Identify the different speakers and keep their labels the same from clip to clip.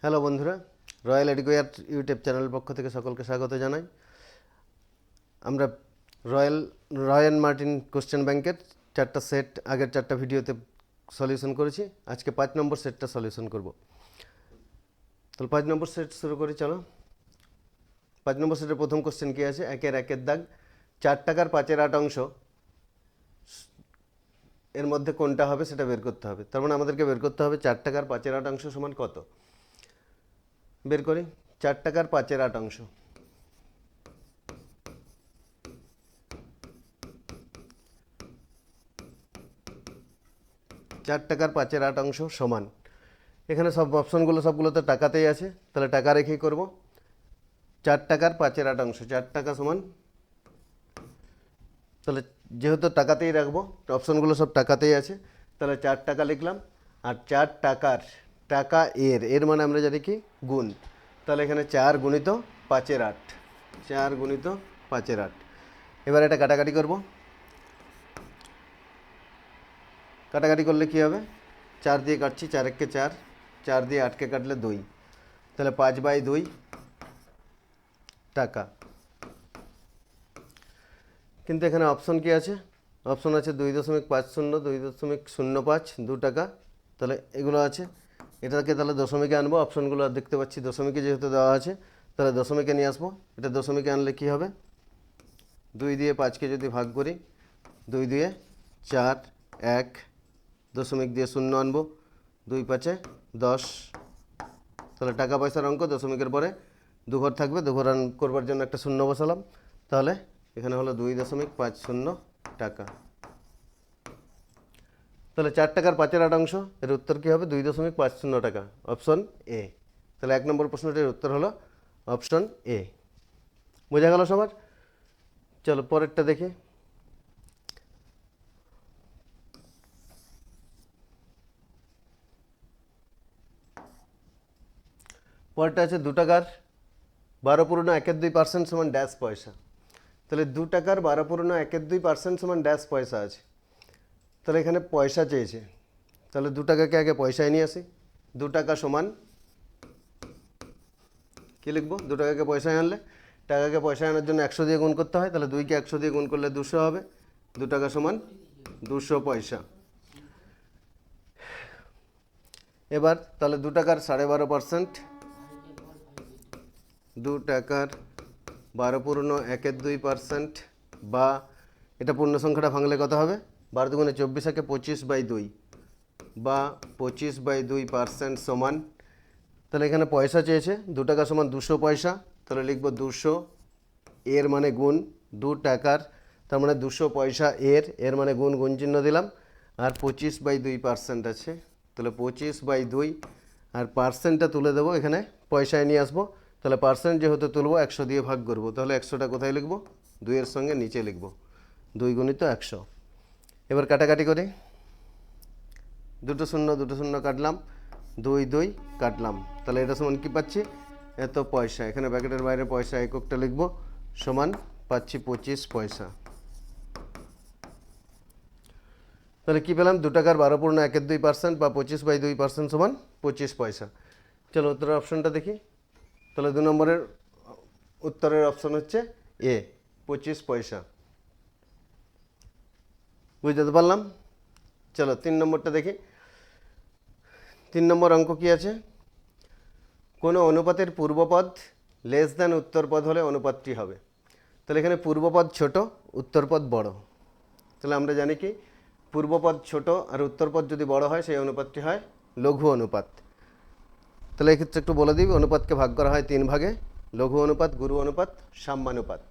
Speaker 1: Hello বন্ধুরা, royal educare YouTube চ্যানেলের পক্ষ থেকে সকলকে স্বাগত জানাই। আমরা রয়্যাল রয়্যাল মার্টিন কোশ্চেন ব্যাংকের চারটা সেট আগের চারটা ভিডিওতে সলিউশন করেছি। আজকে 5 নম্বর সেটটা সলিউশন করব। তাহলে 5 নম্বর সেট শুরু করি, চলো। 5 নম্বর সেটের প্রথম কোশ্চেন কী আছে? একের দাগ 4 টাকার 5/8 অংশ এর মধ্যে কোনটা হবে সেটা বের করতে হবে। তার মানে আমাদেরকে বের করতে হবে 4 টাকার 5/8 অংশ সমান কত। বের করি 4 টাকার 5/8 অংশ। 4 টাকার 5/8 অংশ সমান, এখানে সব অপশনগুলো সবগুলো তো টাকাতেই আছে, তাহলে টাকা রেখেই করব। 4 টাকার 5/8 অংশ, 4 টাকা সমান, তাহলে যেহেতু টাকাতেই রাখবো, অপশনগুলো সব টাকাতেই আছে, তাহলে 4 টাকা লিখলাম। আর 4 টাকার টাকা এর মানে আমরা জানি কি গুণ, তাহলে এখানে 4 গুণিত 5/8, 4 গুণিত 5/8। এবার এটা কাটাকাটি করব। কাটাকাটি করলে কী হবে? 4 দিয়ে কাটছি, 4 একে 4, 4 দিয়ে 8কে কাটলে 2, তাহলে 5/2 টাকা। কিন্তু এখানে অপশন কি আছে? অপশন আছে 2.50, 2.05, 2 টাকা, তাহলে এগুলো আছে। এটাকে তাহলে দশমিকে আনবো। অপশনগুলো আর দেখতে পাচ্ছি দশমিকে যেহেতু দেওয়া আছে, তাহলে দশমিকে নিয়ে আসবো। এটা দশমিকে আনলে কি হবে? 2 দিয়ে 5কে যদি ভাগ করি, 2 দিয়ে 4, 1, দশমিক দিয়ে 0 আনবো, 2 5 10, তাহলে টাকা পয়সার অঙ্ক দশমিকের পরে দুঘর থাকবে, দুঘর রান করবার জন্য একটা শূন্য বসালাম, তাহলে এখানে হলো 2.50 টাকা। তাহলে 4 টাকার 5/8 অংশ এর উত্তর কী হবে? 2.50 টাকা, অপশন এ। তাহলে 1 নম্বর প্রশ্নটির উত্তর হলো অপশন এ। বোঝা গেল সবার? চলো পরেরটা দেখি। পরেরটা আছে 2 টাকার 12.12% সমান ড্যাশ পয়সা। তাহলে 2 টাকার 12.12% সমান ড্যাশ পয়সা আছে, তাহলে এখানে পয়সা চেয়েছে, তাহলে 2 টাকাকে আগে পয়সায় নিয়ে আসি। 2 টাকা সমান কী লিখবো? 2 টাকাকে পয়সায় আনলে, টাকাকে পয়সায় আনার জন্য 100 দিয়ে গুণ করতে হয়, তাহলে 2কে 100 দিয়ে গুণ করলে 200 হবে। 2 টাকা সমান 200 পয়সা। এবার তাহলে 2 টাকার 12.5%, 2 টাকার 12.12%, বা এটা পূর্ণ সংখ্যাটা ভাঙলে কত হবে? 12 দুগুণে 24, 25/2, বা 25/2% সমান, তাহলে এখানে পয়সা চেয়েছে, 2 টাকা সমান 200 পয়সা, তাহলে লিখব 200, এর মানে গুণ 2 টাকার, তার মানে 200 পয়সা এর মানে গুণ, গুণ চিহ্ন দিলাম। আর 25/2% আছে, তাহলে 25/2, আর পার্সেন্টটা তুলে দেবো, এখানে পয়সায় নিয়ে আসবো, তাহলে পার্সেন্ট যেহেতু তুলবো 100 দিয়ে ভাগ করবো, তাহলে 100টা কোথায় লিখবো? 2-এর সঙ্গে নিচে লিখবো, 2 গুণিত 100। এবার কাটাকাটি করি, দুটো শূন্য কাটলাম, 2 কাটলাম, তাহলে এটা সমান কী পাচ্ছি? এত পয়সা। এখানে ব্র্যাকেটের বাইরে পয়সা এককটা লিখব, সমান পাচ্ছি 25 পয়সা। তাহলে কী পেলাম? 2 টাকার 12.12% বা 25/2% সমান 25 পয়সা। চলো উত্তরের অপশনটা দেখি। তাহলে 2 নম্বরের উত্তরের অপশন হচ্ছে এ, 25 পয়সা। বুঝতে তো পারলাম? চলো 3 নম্বরটা দেখি। 3 নম্বর অঙ্ক কী আছে? কোনো অনুপাতের পূর্বপদ লেস দ্যান উত্তরপদ হলে অনুপাতটি হবে। তাহলে এখানে পূর্বপদ ছোট, উত্তরপদ বড়। তাহলে আমরা জানি কি পূর্বপদ ছোট আর উত্তরপদ যদি বড় হয় সেই অনুপাতটি হয় লঘু অনুপাত। তাহলে এক্ষেত্রে একটু বলে দিই, অনুপাতকে ভাগ করা হয় 3 ভাগে: লঘু অনুপাত, গুরু অনুপাত, সাম্যানুপাত।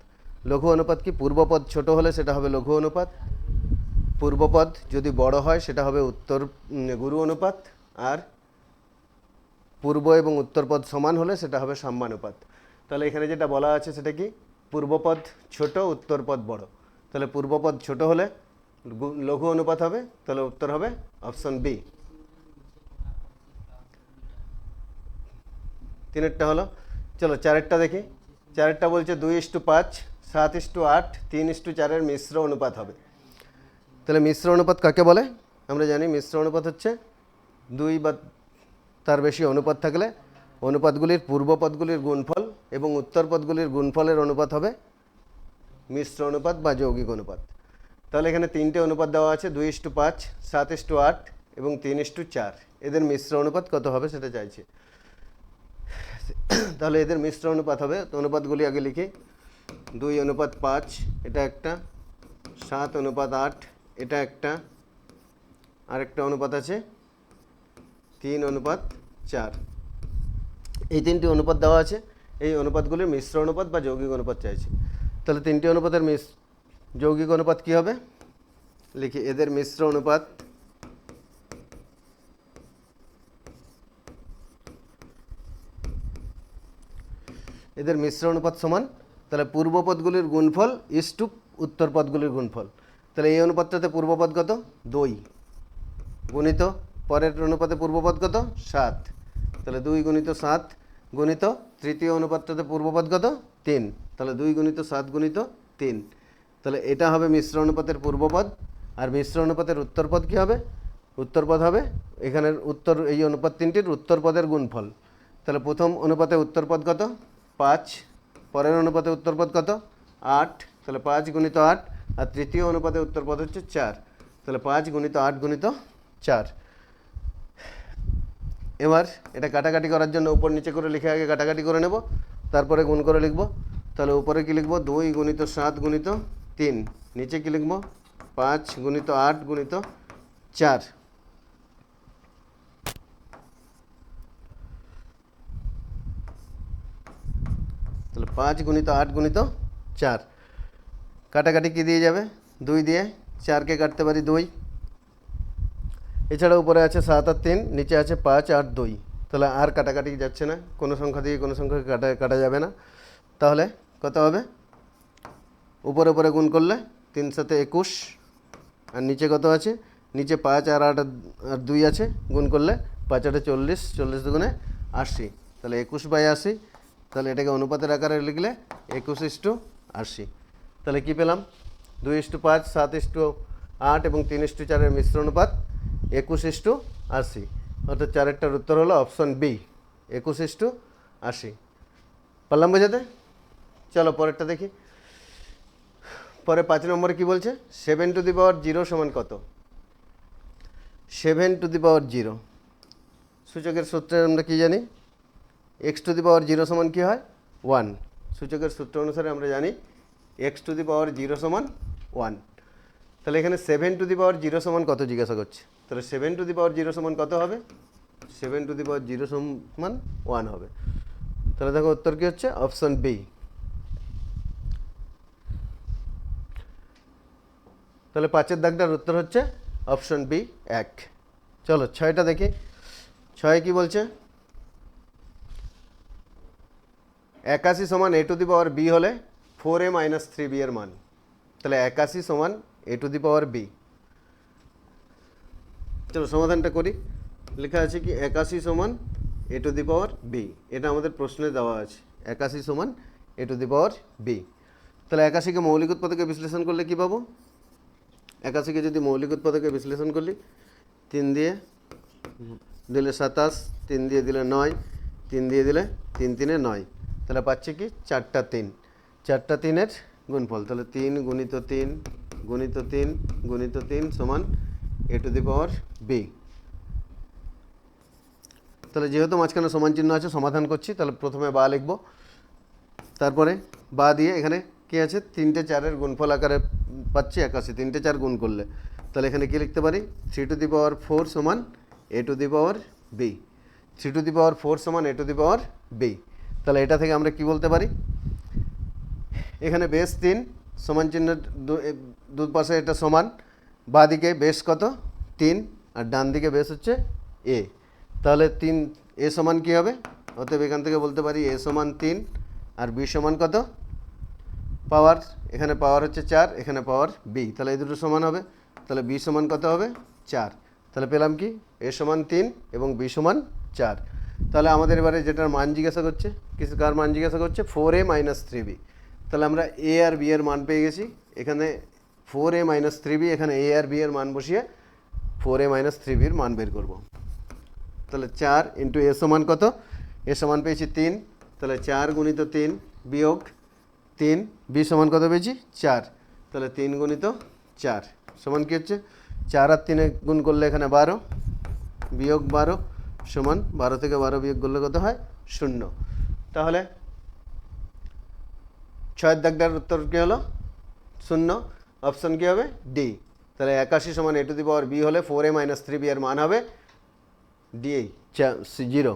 Speaker 1: লঘু অনুপাত কি? পূর্বপদ ছোট হলে সেটা হবে লঘু অনুপাত, পূর্বপদ যদি বড় হয় সেটা হবে গুরু অনুপাত, আর পূর্ব এবং উত্তরপদ সমান হলে সেটা হবে সাম্যানুপাত। তাহলে এখানে যেটা বলা আছে সেটা কি? পূর্বপদ ছোট, উত্তরপদ বড়। তাহলে পূর্বপদ ছোট হলে লঘু অনুপাত হবে, তাহলে উত্তর হবে অপশন বি। 3-এরটা হলো। চলো 4-এরটা দেখি। 4-এরটা বলছে 2:5, 7:8, 3:4 মিশ্র অনুপাত হবে। তাহলে মিশ্র অনুপাত কাকে বলে? আমরা জানি মিশ্র অনুপাত হচ্ছে 2 বা তার বেশি অনুপাত থাকলে অনুপাতগুলির পূর্ব পদগুলির গুণফল এবং উত্তর পদগুলির গুণফলের অনুপাত হবে মিশ্র অনুপাত বা যৌগিক অনুপাত। তাহলে এখানে তিনটে অনুপাত দেওয়া আছে, 2:5, 7:8 এবং 3:4। এদের মিশ্র অনুপাত কত হবে সেটা চাইছে। তাহলে এদের মিশ্র অনুপাত হবে, তো অনুপাতগুলি আগে লিখি। 2:5 এটা একটা, 7:8 এটা একটা, আরেকটা অনুপাত আছে 3:4। এই তিনটি অনুপাত দেওয়া আছে, এই অনুপাতগুলির মিশ্র অনুপাত বা যৌগিক অনুপাত চাইছে। তাহলে তিনটি অনুপাতের যৌগিক অনুপাত কি হবে লিখি। এদের মিশ্র অনুপাত সমান, তাহলে পূর্ব পদগুলির গুণফল ইস টু উত্তর পদগুলির গুণফল। তাহলে এই অনুপাতটাতে পূর্বপদ কত 2 গুণিত পরের অনুপাতে পূর্বপদ কত 7, তাহলে 2 গুণিত 7 গুণিত তৃতীয় অনুপাতটাতে পূর্বপদ কত 3, তাহলে 2 গুণিত 7 গুণিত 3। তাহলে এটা হবে মিশ্র অনুপাতের পূর্বপদ। আর মিশ্র অনুপাতের উত্তরপদ কী হবে? উত্তরপদ হবে এখানের এই অনুপাত তিনটির উত্তরপদের গুণফল। তাহলে প্রথম অনুপাতে উত্তরপদ কত 5, পরের অনুপাতে উত্তরপদ কত 8, তাহলে 5 গুণিত 8, আর তৃতীয় অনুপাতে উত্তরপদ হচ্ছে 4, তাহলে 5 গুণিত 8 গুণিত 4। এবার এটা কাটাকাটি করার জন্য উপর নিচে করে লিখে আগে কাটাকাটি করে নেব, তারপরে গুণ করে লিখব। তাহলে উপরে কি লিখব 2 গুণিত 7 গুণিত 3, নিচে কি লিখব 5 গুণিত 8 গুণিত 4। তাহলে 5 গুণিত 8 গুণিত 4, কাটাকাটি কি দিয়ে যাবে 2 দিয়ে 4কে কাটতে পারি 2, এছাড়া উপরে আছে 7 আর 3, নিচে আছে 5 আর 2, তাহলে আর কাটাকাটি যাচ্ছে না, কোনো সংখ্যা দিয়ে কোনো সংখ্যাকে কাটা যাবে না। তাহলে কত হবে উপরে উপরে গুণ করলে 3 সাথে 21, আর নিচে কত আছে নিচে 5 আর 8 আর 2 আছে, গুণ করলে 5 8 40, 40 দুগুণে 80, তাহলে 21/80। তাহলে এটাকে অনুপাতের আকারে লিখলে 21:80। তাহলে কি পেলাম 2:5, 7:8 এবং 3:4 মিশ্র অনুপাত 21:80, অর্থাৎ 4টার উত্তর হলো অপশন বি 21:80। পারলাম বোঝাতে? চলো পরেরটা দেখি। পরে 5 নম্বরে কি বলছে 7 টু দি পাওয়ার 0 সমান কত? 7 টু দি পাওয়ার 0 সূচকের সূত্রে আমরা কি জানি x টু দি পাওয়ার 0 সমান কি হয় 1। সূচকের সূত্র অনুসারে আমরা জানি x টু দি পাওয়ার 0 সমান 1। তাহলে এখানে 7 টু দি পাওয়ার 0 সমান কত জিজ্ঞাসা করছে, তাহলে 7 টু দি পাওয়ার 0 সমান কত হবে? 7 টু দি পাওয়ার 0 সমান 1 হবে। তাহলে দেখো উত্তর কি হচ্ছে অপশন বি। তাহলে 5-এর দাগটার উত্তর হচ্ছে অপশন বি 1। চলো 6টা দেখি। 6 কি বলছে 81 সমান a to the power b হলে 4a মাইনাস 3b এর মান। তাহলে 81 সমান a to the power b। চলো সমাধানটা করি। লেখা আছে কি 81 সমান a to the power b, এটা আমাদের প্রশ্নে দেওয়া আছে 81 সমান a to the power b। তাহলে 81কে মৌলিক উৎপাদকে বিশ্লেষণ করলে কি পাবো? 81কে যদি মৌলিক উৎপাদকে বিশ্লেষণ করলি 3 দিয়ে দিলে 27, 3 দিয়ে দিলে 9, 3 দিয়ে দিলে 3 3-এ 9, তাহলে পাচ্ছি কি 4টা 3, 4টা 3-এর গুণফল। তাহলে 3 গুণিত 3 গুণিত 3 গুণিত 3 সমান a to the power b। তাহলে যেহেতু মাঝখানে সমান চিহ্ন আছে সমাধান করছি, তাহলে প্রথমে বা লিখব, তারপরে বা দিয়ে এখানে কী আছে 3টে 4-এর গুণফল আকারে পাচ্ছি 81, 3টে 4 গুণ করলে তাহলে এখানে কী লিখতে পারি 3 টু দি পাওয়ার 4 সমান a to the power b। 3 to the power 4 সমান a to the power b। তাহলে এটা থেকে আমরা কি বলতে পারি এখানে বেস 3 সমান চিহ্ন দুপাশে এটা সমান, বাঁ দিকে বেস কত 3 আর ডান দিকে বেস হচ্ছে a। তাহলে 3 a সমান কী হবে, অতএব এখান থেকে বলতে পারি a সমান 3 আর b সমান কত পাওয়ার, এখানে পাওয়ার হচ্ছে 4, এখানে পাওয়ার b, তাহলে এই দুটো সমান হবে। তাহলে b সমান কত হবে 4। তাহলে পেলাম কি a সমান 3 এবং b সমান 4। তাহলে আমাদের এবারে যেটার মান জিজ্ঞাসা করছে কার মান জিজ্ঞাসা করছে 4a মাইনাস 3b। তাহলে আমরা a আর b এর মান পেয়ে গেছি, এখানে 4a মাইনাস 3b, এখানে a আর b এর মান বসিয়ে 4a মাইনাস 3b এর মান বের করব। তাহলে 4 ইন্টু a সমান কত এর সমান পেয়েছি 3, তাহলে 4 গুণিত 3 বিয়োগ 3, বি সমান কত পেয়েছি 4, তাহলে 3 গুণিত 4 সমান কী হচ্ছে 4 আর 3 গুণ করলে এখানে 12 বিয়োগ 12 সমান 12 থেকে 12 বিয়োগ করলে কত হয় 0। তাহলে 6 দাগটার উত্তর কী হলো 0, অপশন কী হবে ডি। তাহলে 81 সমান a to the power b হলে 4a - 3b এর মান হবে ডি 0।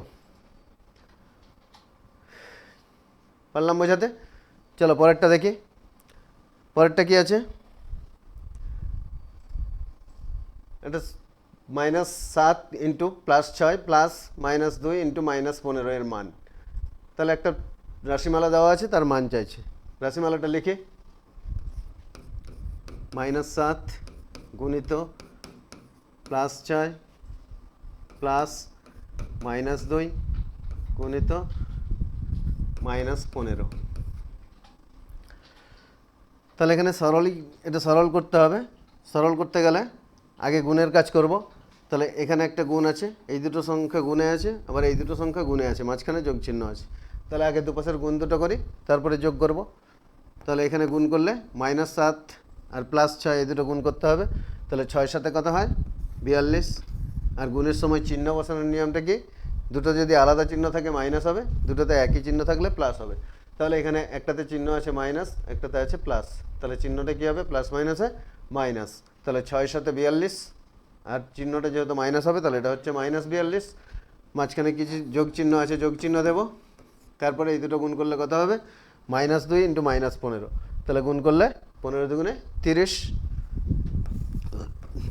Speaker 1: পারলাম বোঝাতে? চলো পরেরটা দেখি। পরেরটা কি আছে, এটা -7 ইন্টু +6 প্লাস -2 ইন্টু -15 এর মান। তাহলে একটা রাশিমালা দেওয়া আছে, তার মান চাইছে। রাশিমালাটা লিখে -7 গুণিত +6 প্লাস -2 গুণিত -15। তাহলে এখানে এটা সরল করতে হবে। সরল করতে গেলে আগে গুণের কাজ করব। তাহলে এখানে একটা গুণ আছে, এই দুটো সংখ্যা গুণে আছে, আবার এই দুটো সংখ্যা গুণে আছে, মাঝখানে যোগ চিহ্ন আছে। তাহলে আগে দুপাশের গুণ দুটো করি, তারপরে যোগ করব। তাহলে এখানে গুণ করলে -7 আর +6 এই দুটো গুণ করতে হবে। তাহলে 6 সাথে কত হয় 42। আর গুণের সময় চিহ্ন বসানোর নিয়মটা কি, দুটো যদি আলাদা চিহ্ন থাকে মাইনাস হবে, দুটোতে একই চিহ্ন থাকলে প্লাস হবে। তাহলে এখানে একটাতে চিহ্ন আছে মাইনাস, একটাতে আছে প্লাস, তাহলে চিহ্নটা কী হবে প্লাস মাইনাসে মাইনাস। তাহলে 6 সাথে 42, আর চিহ্নটা যেহেতু মাইনাস হবে তাহলে এটা হচ্ছে -42। মাঝখানে কিছু যোগ চিহ্ন আছে, যোগ চিহ্ন দেব। তারপরে এই দুটো গুণ করলে কত হবে -2 ইন্টু -15। তাহলে গুণ করলে 15 দুগুণে 30।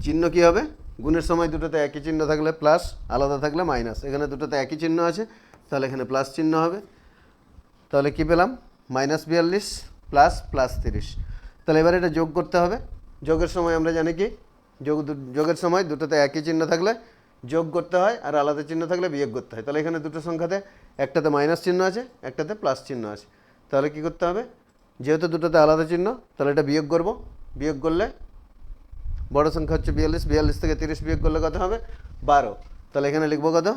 Speaker 1: চিহ্ন কী হবে, গুণের সময় দুটোতে একই চিহ্ন থাকলে প্লাস, আলাদা থাকলে মাইনাস। এখানে দুটোতে একই চিহ্ন আছে, তাহলে এখানে প্লাস চিহ্ন হবে। তাহলে কী পেলাম -42 প্লাস +30। তাহলে এবার এটা যোগ করতে হবে। যোগের সময় আমরা জানি কি, যোগের সময় দুটোতে একই চিহ্ন থাকলে যোগ করতে হয়, আর আলাদা চিহ্ন থাকলে বিয়োগ করতে হয়। তাহলে এখানে দুটো সংখ্যাতে একটাতে মাইনাস চিহ্ন আছে, একটাতে প্লাস চিহ্ন আছে। তাহলে কী করতে হবে, যেহেতু দুটোতে আলাদা চিহ্ন, তাহলে এটা বিয়োগ করব। বিয়োগ করলে বড় সংখ্যা হচ্ছে 42, 42 থেকে 30 বিয়োগ করলে কত হবে 12। তাহলে এখানে লিখবো কত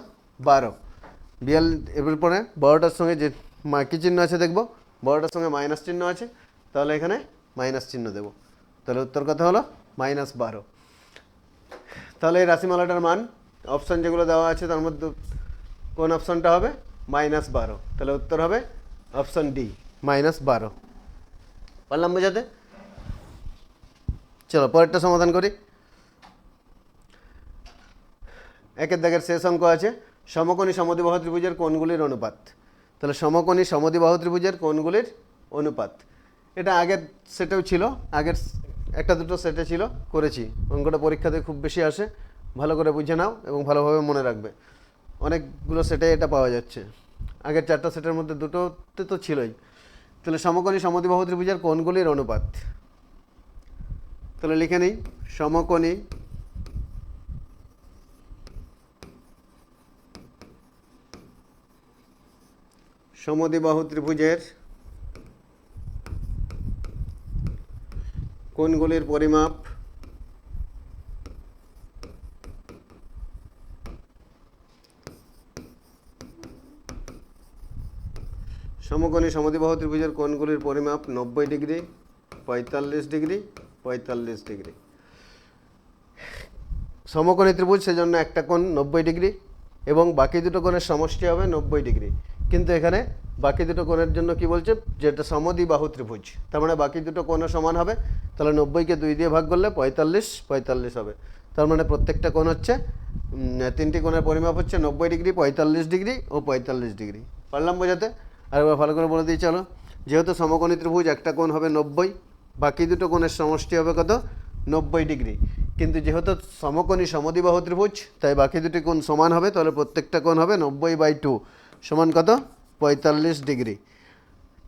Speaker 1: 12। এর পরে বড়টার সঙ্গে যে কী চিহ্ন আছে দেখব, বড়টার সঙ্গে মাইনাস চিহ্ন আছে, তাহলে এখানে মাইনাস চিহ্ন দেব। তাহলে উত্তর কত হলো -12। তাহলে এই রাশিমালাটার মান অপশান যেগুলো দেওয়া আছে তার মধ্যে কোন অপশানটা হবে -12। তাহলে উত্তর হবে অপশান ডি -12। পারলাম বোঝাতে? চলো পরেরটা সমাধান করি। একের দাগের শেষ অঙ্ক আছে সমকোণী সমদ্বিবাহু ত্রিভুজের কোণগুলির অনুপাত। তাহলে সমকোণী সমদ্বিবাহু ত্রিভুজের কোণগুলির অনুপাত, এটা আগের সেটেও ছিল, আগের একটা দুটো সেটে ছিল, করেছি। অঙ্কটা পরীক্ষাতে খুব বেশি আসে, ভালো করে বুঝে নাও এবং ভালোভাবে মনে রাখবে। অনেকগুলো সেটে এটা পাওয়া যাচ্ছে, আগের 4টা সেটের মধ্যে দুটোতে তো ছিলই। তাহলে সমকোণী সমদ্বিবাহু ত্রিভুজের কোণগুলির অনুপাত। তাহলে লিখে নিই সমকোণী সমদ্বিবাহু ত্রিভুজের কোণগুলির পরিমাপ সমকোণী সমদ্বিবাহু ত্রিভুজের কোণগুলির পরিমাপ 90 ডিগ্রি, 45 ডিগ্রি, 45 ডিগ্রি। সমকোণী ত্রিভুজ, সেজন্য একটা কোণ 90 ডিগ্রি এবং বাকি দুটো কোণের সমষ্টি হবে 90 ডিগ্রি। কিন্তু এখানে বাকি দুটো কোণের জন্য কি বলছে, যেটা সমদ্বিবাহু ত্রিভুজ, তার মানে বাকি দুটো কোণও সমান হবে। তাহলে 90কে 2 দিয়ে ভাগ করলে 45 45 হবে। তার মানে প্রত্যেকটা কোণ হচ্ছে, তিনটি কোণের পরিমাপ হচ্ছে 90 ডিগ্রি, 45 ডিগ্রি ও 45 ডিগ্রি। পারলাম বোঝাতে? আর এবার ভালো করে বলে দিই চলো। যেহেতু সমকোণী ত্রিভুজ, একটা কোণ হবে 90, বাকি দুটো কোণের সমষ্টি হবে কত 90 ডিগ্রি। কিন্তু যেহেতু সমকোণী সমদ্বিবাহু ত্রিভুজ, তাই বাকি দুটি কোণ সমান হবে। তাহলে প্রত্যেকটা কোণ হবে 90/2 সমান কত 45 ডিগ্রি।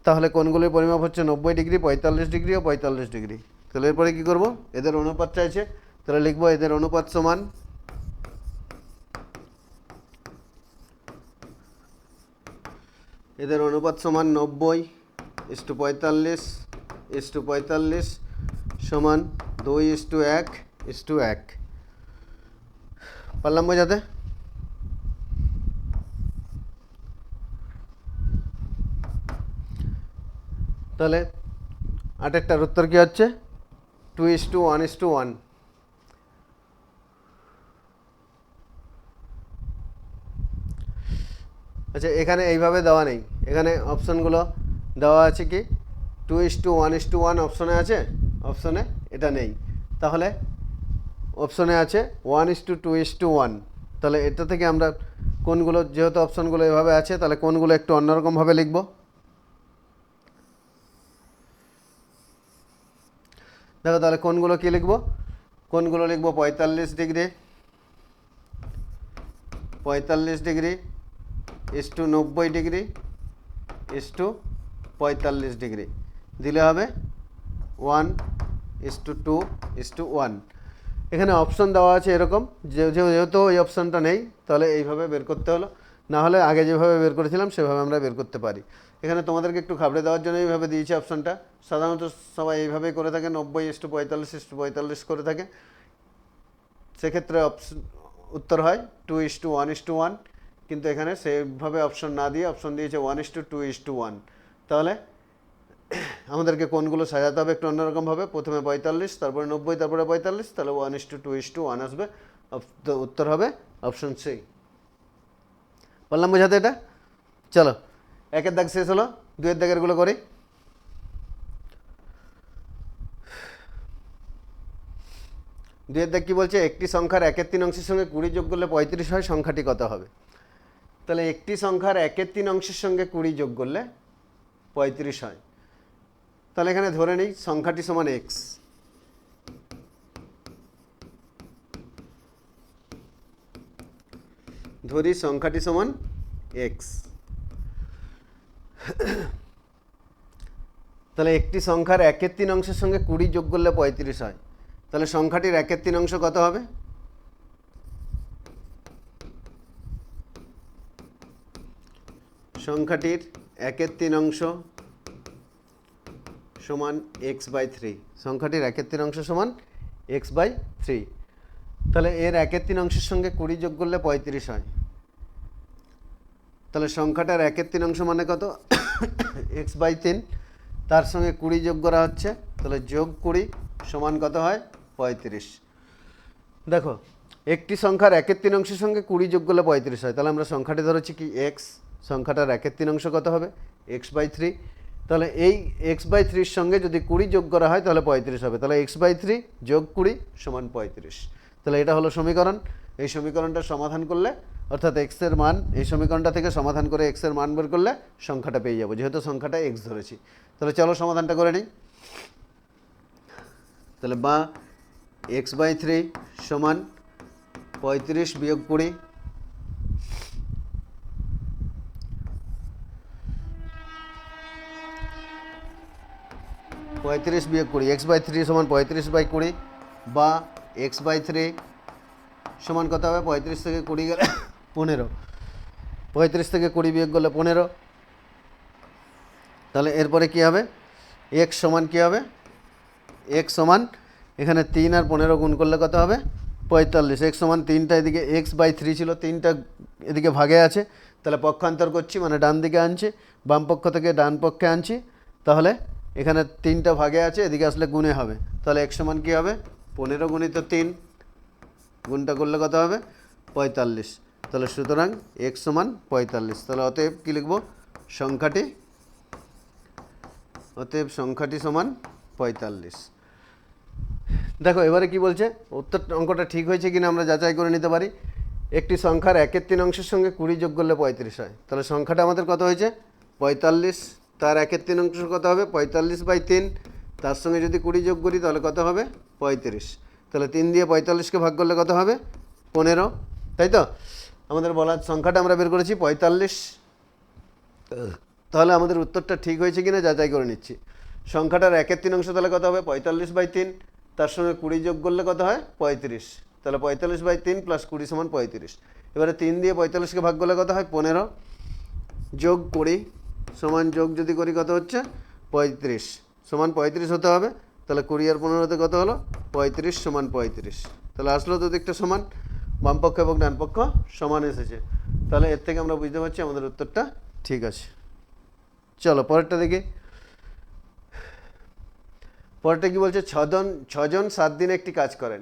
Speaker 1: তাহলে কোণগুলির পরিমাপ হচ্ছে 90 ডিগ্রি, 45 ডিগ্রি ও 45 ডিগ্রি। তাহলে এরপরে কী করব, এদের অনুপাত চাইছে। তাহলে লিখবো এদের অনুপাত সমান এদের অনুপাত সমান 90:45:45 সমান 2:1:1। পারলাম বোঝাতে? তাহলে 8টার উত্তর কী হচ্ছে 2:1:1। আচ্ছা, এখানে এইভাবে দেওয়া নেই, এখানে অপশানগুলো দেওয়া আছে কি 2:1:1 অপশনে আছে, অপশনে এটা নেই, তাহলে অপশনে আছে 1:2:1। তাহলে এটা থেকে আমরা কোনগুলো, যেহেতু অপশানগুলো এভাবে আছে, তাহলে কোনগুলো একটু অন্যরকমভাবে লিখব। দেখো তাহলে কোনগুলো কী লিখব, কোনগুলো লিখব 45 ডিগ্রি, 45 ডিগ্রি = 90 ডিগ্রি = 45 ডিগ্রি দিলে হবে 1:2:1। এখানে অপশন দেওয়া আছে এরকম, যেহেতু এই অপশানটা নেই তাহলে এইভাবে বের করতে হলো, না হলে আগে যেভাবে বের করেছিলাম সেভাবে আমরা বের করতে পারি। এখানে তোমাদেরকে একটু ঘাবড়ে দেওয়ার জন্য এইভাবে দিয়েছি অপশানটা, সাধারণত সবাই এইভাবেই করে থাকে, 90:45:45 করে থাকে, সেক্ষেত্রে উত্তর হয় 2:1:1, কিন্তু এখানে সেভাবে অপশন না দিয়ে অপশন দিয়েছে 1:2:1। তাহলে আমাদেরকে কোনগুলো সাজাতে হবে একটু অন্যরকমভাবে, প্রথমে 45, তারপরে 90, তারপরে 45, তাহলে 1:2:1 আসবে, উত্তর হবে অপশন সি। বললাম বোঝাতে এটা? চলো, 1-এর দাগ শেষ হলো, 2-এর দাগেরগুলো করি। 2-এর দাগ কী বলছে, একটি সংখ্যার 1/3 অংশের সঙ্গে 20 যোগ করলে 35 হয়, সংখ্যাটি কত হবে? তাহলে একটি সংখ্যার 1/3 অংশের সঙ্গে 20 যোগ করলে 35 হয়। তাহলে এখানে ধরে নিই সংখ্যাটি সমান এক্স, ধরি সংখ্যাটি সমান এক্স। তাহলে একটি সংখ্যার 1/3 অংশের সঙ্গে 20 যোগ করলে 35 হয়, তাহলে সংখ্যাটির 1/3 অংশ কত হবে? সংখ্যাটির 1/3 অংশ সমান x/3, সংখ্যাটির 1/3 অংশ সমান x/3। তাহলে এর 1/3 অংশের সঙ্গে 20 যোগ করলে 35 হয়, তাহলে সংখ্যাটার 1/3 অংশ মানে কত? x/3, তার সঙ্গে 20 যোগ করা হচ্ছে, তাহলে যোগ 20 সমান কত হয়? 35। দেখো একটি সংখ্যার 1/3 অংশের সঙ্গে 20 যোগ করলে 35 হয়, তাহলে আমরা সংখ্যাটি ধরেছি কি এক্স, সংখ্যাটার 1/3 অংশ কত হবে? x/3। তাহলে এই x/3 সঙ্গে যদি 20 যোগ করা হয় তাহলে 35 হবে, তাহলে x/3 যোগ 20 সমান 35। তাহলে এটা হলো সমীকরণ। এই সমীকরণটা সমাধান করলে, অর্থাৎ x এর মান, এই সমীকরণটা থেকে সমাধান করে x এর মান বের করলে সংখ্যাটা পেয়ে যাবো, যেহেতু সংখ্যাটা x ধরেছি। তাহলে চলো সমাধানটা করে নিই। তাহলে বা x/3 সমান 35 বিয়োগ 20, x/3 সমান 35/20, বা x/3 সমান কত হবে? 35 থেকে 20 গেলে 15, 35 থেকে 20 বিয়োগ করলে 15। তাহলে এরপরে কী হবে? x সমান কী হবে? x সমান এখানে 3 আর 15 গুণ করলে কত হবে? 45। x সমান 3টা এদিকে x/3 ছিল, 3টা এদিকে ভাগে আছে, তাহলে পক্ষান্তর করছি, মানে ডান দিকে আনছি, বাম পক্ষ থেকে ডান পক্ষে আনছি, তাহলে এখানে 3টা ভাগে আছে, এদিকে আসলে গুণে হবে, তাহলে x সমান কী হবে? 15 গুণিত 3, গুণটা করলে কত হবে? 45। তাহলে সুতরাং x সমান 45। তাহলে অতএব কী লিখব? সংখ্যাটি সমান 45। দেখো এবারে কি বলছে, উত্তর অঙ্কটা ঠিক হয়েছে কিনা আমরা যাচাই করে নিতে পারি। একটি সংখ্যার 1/3 অংশের সঙ্গে 20 যোগ করলে 35 হয়, তাহলে সংখ্যাটা আমাদের কত হয়েছে? 45। তার 1/3 অংশ কত হবে? 45/3, তার সঙ্গে যদি 20 যোগ করি তাহলে কত হবে? 35। তাহলে 3 দিয়ে 45কে ভাগ করলে কত হবে? 15, তাই তো? আমাদের বলার সংখ্যাটা আমরা বের করেছি 45। তাহলে আমাদের উত্তরটা ঠিক হয়েছে কিনা যাচাই করে নিচ্ছি। সংখ্যাটার 1/3 অংশ তাহলে কত হবে? 45/3, তার সঙ্গে 20 যোগ করলে কত হয়? 35। তাহলে 45/3 + 20 সমান 35। এবারে 3 দিয়ে 45কে ভাগ করলে কত হয়? 15, যোগ 20 সমান, যোগ যদি করি কত হচ্ছে? 35 সমান 35 হতে হবে। তাহলে 20 আর 15তে কত হলো? 35 সমান 35। তাহলে আসলো দুদিকটা সমান, বাম পক্ষ এবং ডান পক্ষ সমান এসেছে। তাহলে এর থেকে আমরা বুঝতে পারছি আমাদের উত্তরটা ঠিক আছে। চলো পরেরটা দেখি। পরেরটা কি বলছে, ছজন 7 দিনে একটি কাজ করেন,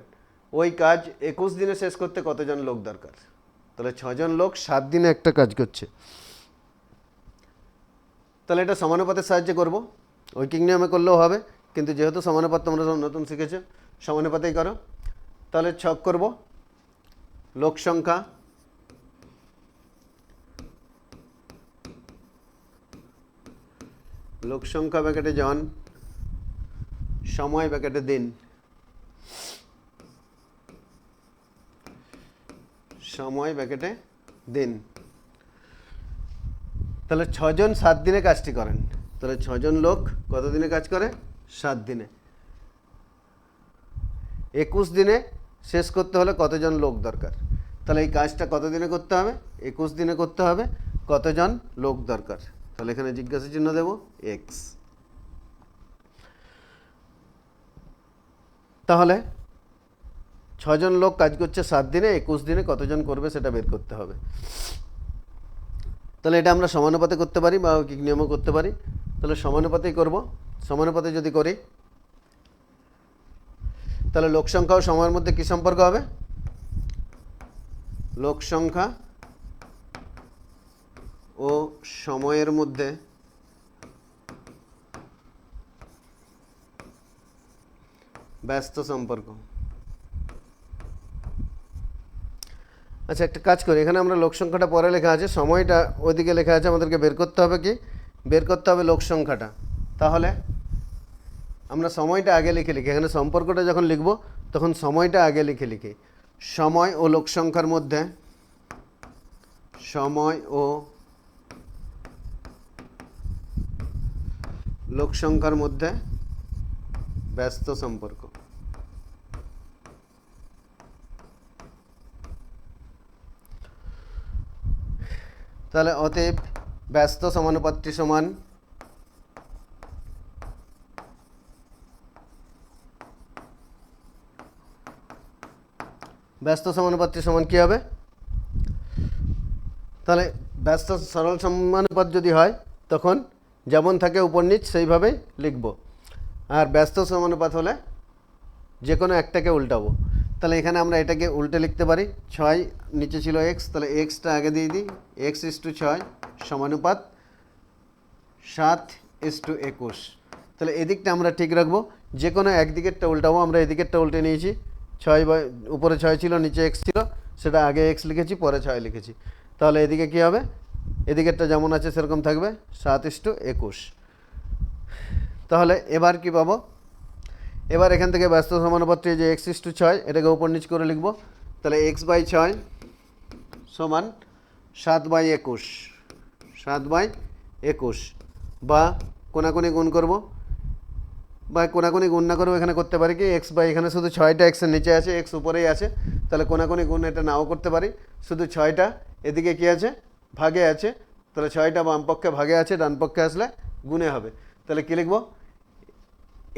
Speaker 1: ওই কাজ 21 দিনে শেষ করতে কতজন লোক দরকার? তাহলে 6জন লোক 7 দিনে একটা কাজ করছে। তাহলে এটা সমানুপাতের সাহায্যে করব, ঐকিক নিয়মে করলেও হবে, কিন্তু যেহেতু সমানুপাত তোমরা সব নতুন শিখেছো, সমানুপাতেই করো। তাহলে ছক করব, লোক সংখ্যা ব্যাকেটে জন, সময় ব্যাকেটে দিন, সময় ব্যাকেটে দিন। তাহলে 6জন 7 দিনে কাজটি করেন, তাহলে 6জন লোক কত দিনে কাজ করে? 7 দিনে। 21 দিনে শেষ করতে হলে কতজন লোক দরকার? তাহলে এই কাজটা কত দিনে করতে হবে? 21 দিনে করতে হবে, কতজন লোক দরকার? তাহলে এখানে জিজ্ঞাসা চিহ্ন দেব এক্স। তাহলে 6জন লোক কাজ করছে 7 দিনে, 21 দিনে কতজন করবে সেটা বের করতে হবে। তাহলে এটা আমরা সমানুপাতে করতে পারি বা ঐকিক নিয়মও করতে পারি। তাহলে সমানুপাতেই করব। সমানুপাতে যদি করি তাহলে লোক সংখ্যা ও সময়ের মধ্যে কি সম্পর্ক হবে? লোক সংখ্যা ও সময়ের মধ্যে ব্যস্ত সম্পর্ক। আচ্ছা, একটা কাজ করি, এখানে আমরা লোক সংখ্যাটা পরে লেখা আছে, সময়টা ওইদিকে লেখা আছে, আমাদেরকে বের করতে হবে কি? বের করতে হবে লোক সংখ্যাটা। তাহলে আমরা সময়টা আগে লিখে এখানে সম্পর্কটা যখন লিখব তখন সময়টা আগে লিখি। সময় ও লোক সংখ্যার মধ্যে, সময় ও লোক সংখ্যার মধ্যে ব্যস্ত সম্পর্ক। তাহলে অতএব ব্যস্ত সমানুপাতটি সমান কি হবে? তাহলে ব্যস্ত সরল সমানুপাত যদি হয় তখন যেমন থাকে উপর নিচ সেইভাবেই লিখব, আর ব্যস্ত সমানুপাত হলে যে কোনো একটাকে উল্টাবো। তাহলে এখানে আমরা এটাকে উল্টে লিখতে পারি, 6 নিচে ছিল এক্স, তাহলে এক্সটা আগে দিয়ে দিই, x/6 সমানুপাত 7/21। তাহলে এদিকটা আমরা ঠিক রাখবো, যে কোনো একদিকেরটা উল্টাবো। আমরা এদিকেরটা উল্টে নিয়েছি, 6 উপরে 6 ছিল, নিচে এক্স ছিল, সেটা আগে এক্স লিখেছি, পরে 6 লিখেছি। তাহলে এদিকে কি হবে? এদিকেরটা যেমন আছে সেরকম থাকবে, 7/21। তাহলে এবার কি পাবো? এবার এখান থেকে ব্যস্ত সমানুপাত্রে যে x/6 এটাকে উপর নিচ করে লিখব। তাহলে x/6 সমান 7/21, 7/21, বা কোনাকুনি গুণ করব, বা কোনাকুনি গুণ না করবো, এখানে করতে পারি কি এখানে শুধু 6টা এক্সের নিচে আছে, এক্স উপরেই আছে, তাহলে কোনাকুনি গুণ এটা নাও করতে পারি, শুধু 6টা এদিকে কি আছে? ভাগে আছে। তাহলে 6টা বাম পক্ষে ভাগে আছে, ডান পক্ষে আসলে গুণে হবে। তাহলে কী লিখব?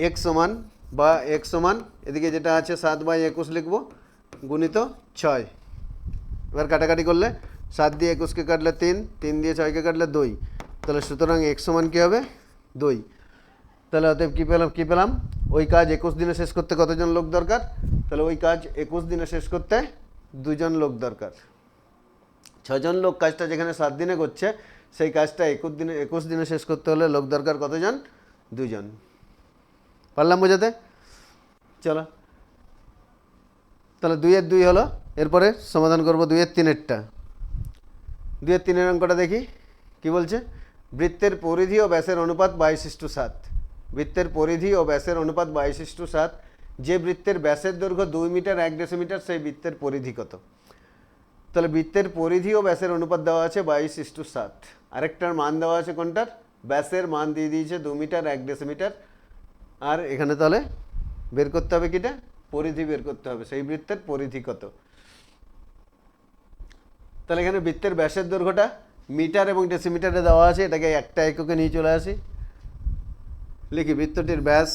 Speaker 1: এক্স সমান এদিকে যেটা আছে 7/21 লিখব, গুণিত 6। এবার কাটাকাটি করলে 7 দিয়ে 21কে কাটলে 3, 3 দিয়ে 6কে কাটলে 2, তাহলে সুতরাং এক্স সমান কী হবে? 2। তাহলে অতএব কী পেলাম? ওই কাজ 21 দিনে শেষ করতে কতজন লোক দরকার? তাহলে ওই কাজ 21 দিনে শেষ করতে 2জন লোক দরকার। 6জন লোক কাজটা যেখানে 7 দিনে করছে, সেই কাজটা 21 দিনে শেষ করতে হলে লোক দরকার কতজন? 2জন। পারলাম বোঝাতে? চলো, তাহলে 2/2 হলো। এরপরে সমাধান করব 2/3-এরটা। 2/3-এর অঙ্কটা দেখি কি বলছে। বৃত্তের পরিধি ও ব্যাসের অনুপাত 22/7। বৃত্তের পরিধি ও ব্যাসের অনুপাত 22/7। যে বৃত্তের ব্যাসের দৈর্ঘ্য 2 মিটার 1 ডেসিমিটার, সেই বৃত্তের পরিধি কত? তাহলে বৃত্তের পরিধি ও ব্যাসের অনুপাত দেওয়া আছে 22/7, আরেকটার মান দেওয়া আছে কোনটার? ব্যাসের মান দিয়ে দিয়েছে 2 মিটার 1 ডেসিমিটার, আর এখানে তাহলে বের করতে হবে কিটা? পরিধি বের করতে হবে, সেই বৃত্তের পরিধি কত। তাহলে এখানে বৃত্তের ব্যাসের দৈর্ঘ্যটা মিটার এবং ডেসিমিটারে দেওয়া আছে, এটাকে একটা এককে নিয়ে চলে আসি, লিখি বৃত্তটির ব্যাস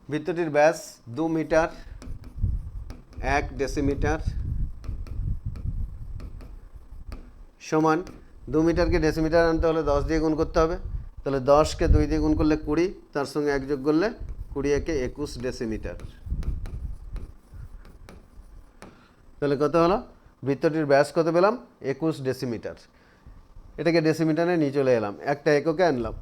Speaker 1: বৃত্তটির ব্যাস 2 মিটার 1 ডেসিমিটার সমান 2 মিটারকে ডেসিমিটার আনতে হলে 10 দিয়ে গুণ করতে হবে, তাহলে 10কে 2 দিয়ে গুণ করলে 20, তার সঙ্গে 1 যোগ করলে 20 একে 21 ডেসিমিটার। তাহলে কত হলো? বৃত্তটির ব্যাস কত পেলাম? 21 ডেসিমিটার। এটাকে ডেসিমিটারে নিয়ে চলে এলাম, একটা এককে আনলাম।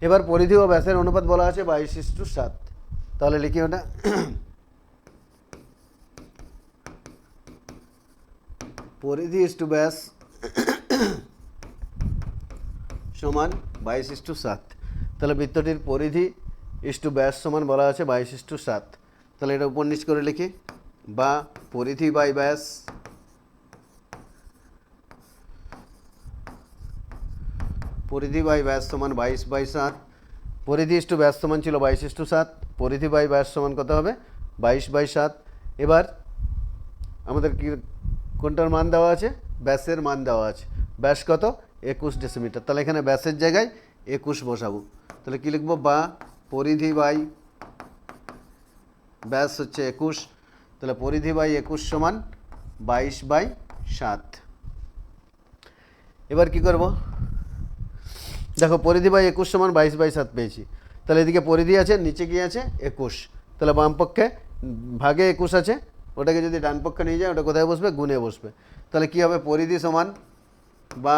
Speaker 1: এবার পরিধি ও ব্যাসের অনুপাত বলা আছে 22:7। তাহলে লিখি ওটা, পরিধি ইস্টু ব্যাস সমান 22:7। তাহলে বৃত্তটির পরিধি ইস্টু ব্যাস সমান বলা আছে 22:7। তাহলে এটা উপর নিচ করে লিখি, বা পরিধি বাই ব্যাস সমান 22/7। পরিধি ইস্টু ব্যাস সমান ছিল 22:7, পরিধি বাই ব্যাস সমান কত হবে? 22/7। এবার আমাদের কি কোনটার মান দেওয়া আছে? ব্যাসের মান দেওয়া আছে। ব্যাস কত? 21 ডেসিমিটার। তাহলে এখানে ব্যাসের জায়গায় 21 বসাবো। তাহলে কি লিখবো? বা পরিধি বাই ব্যাস হচ্ছে 21, তাহলে পরিধি বাই 21 সমান 22/7। এবার কি করব? দেখো, পরিধি বাই 21 সমান 22/7 পেয়েছি। তাহলে এদিকে পরিধি আছে, নিচে কি আছে? 21। তাহলে বাম পক্ষে ভাগে 21 আছে, ওটাকে যদি ডান পক্ষে নিয়ে যায়, ওটা কোথায় বসবে? গুণে বসবে। তাহলে কি হবে? পরিধি সমান, বা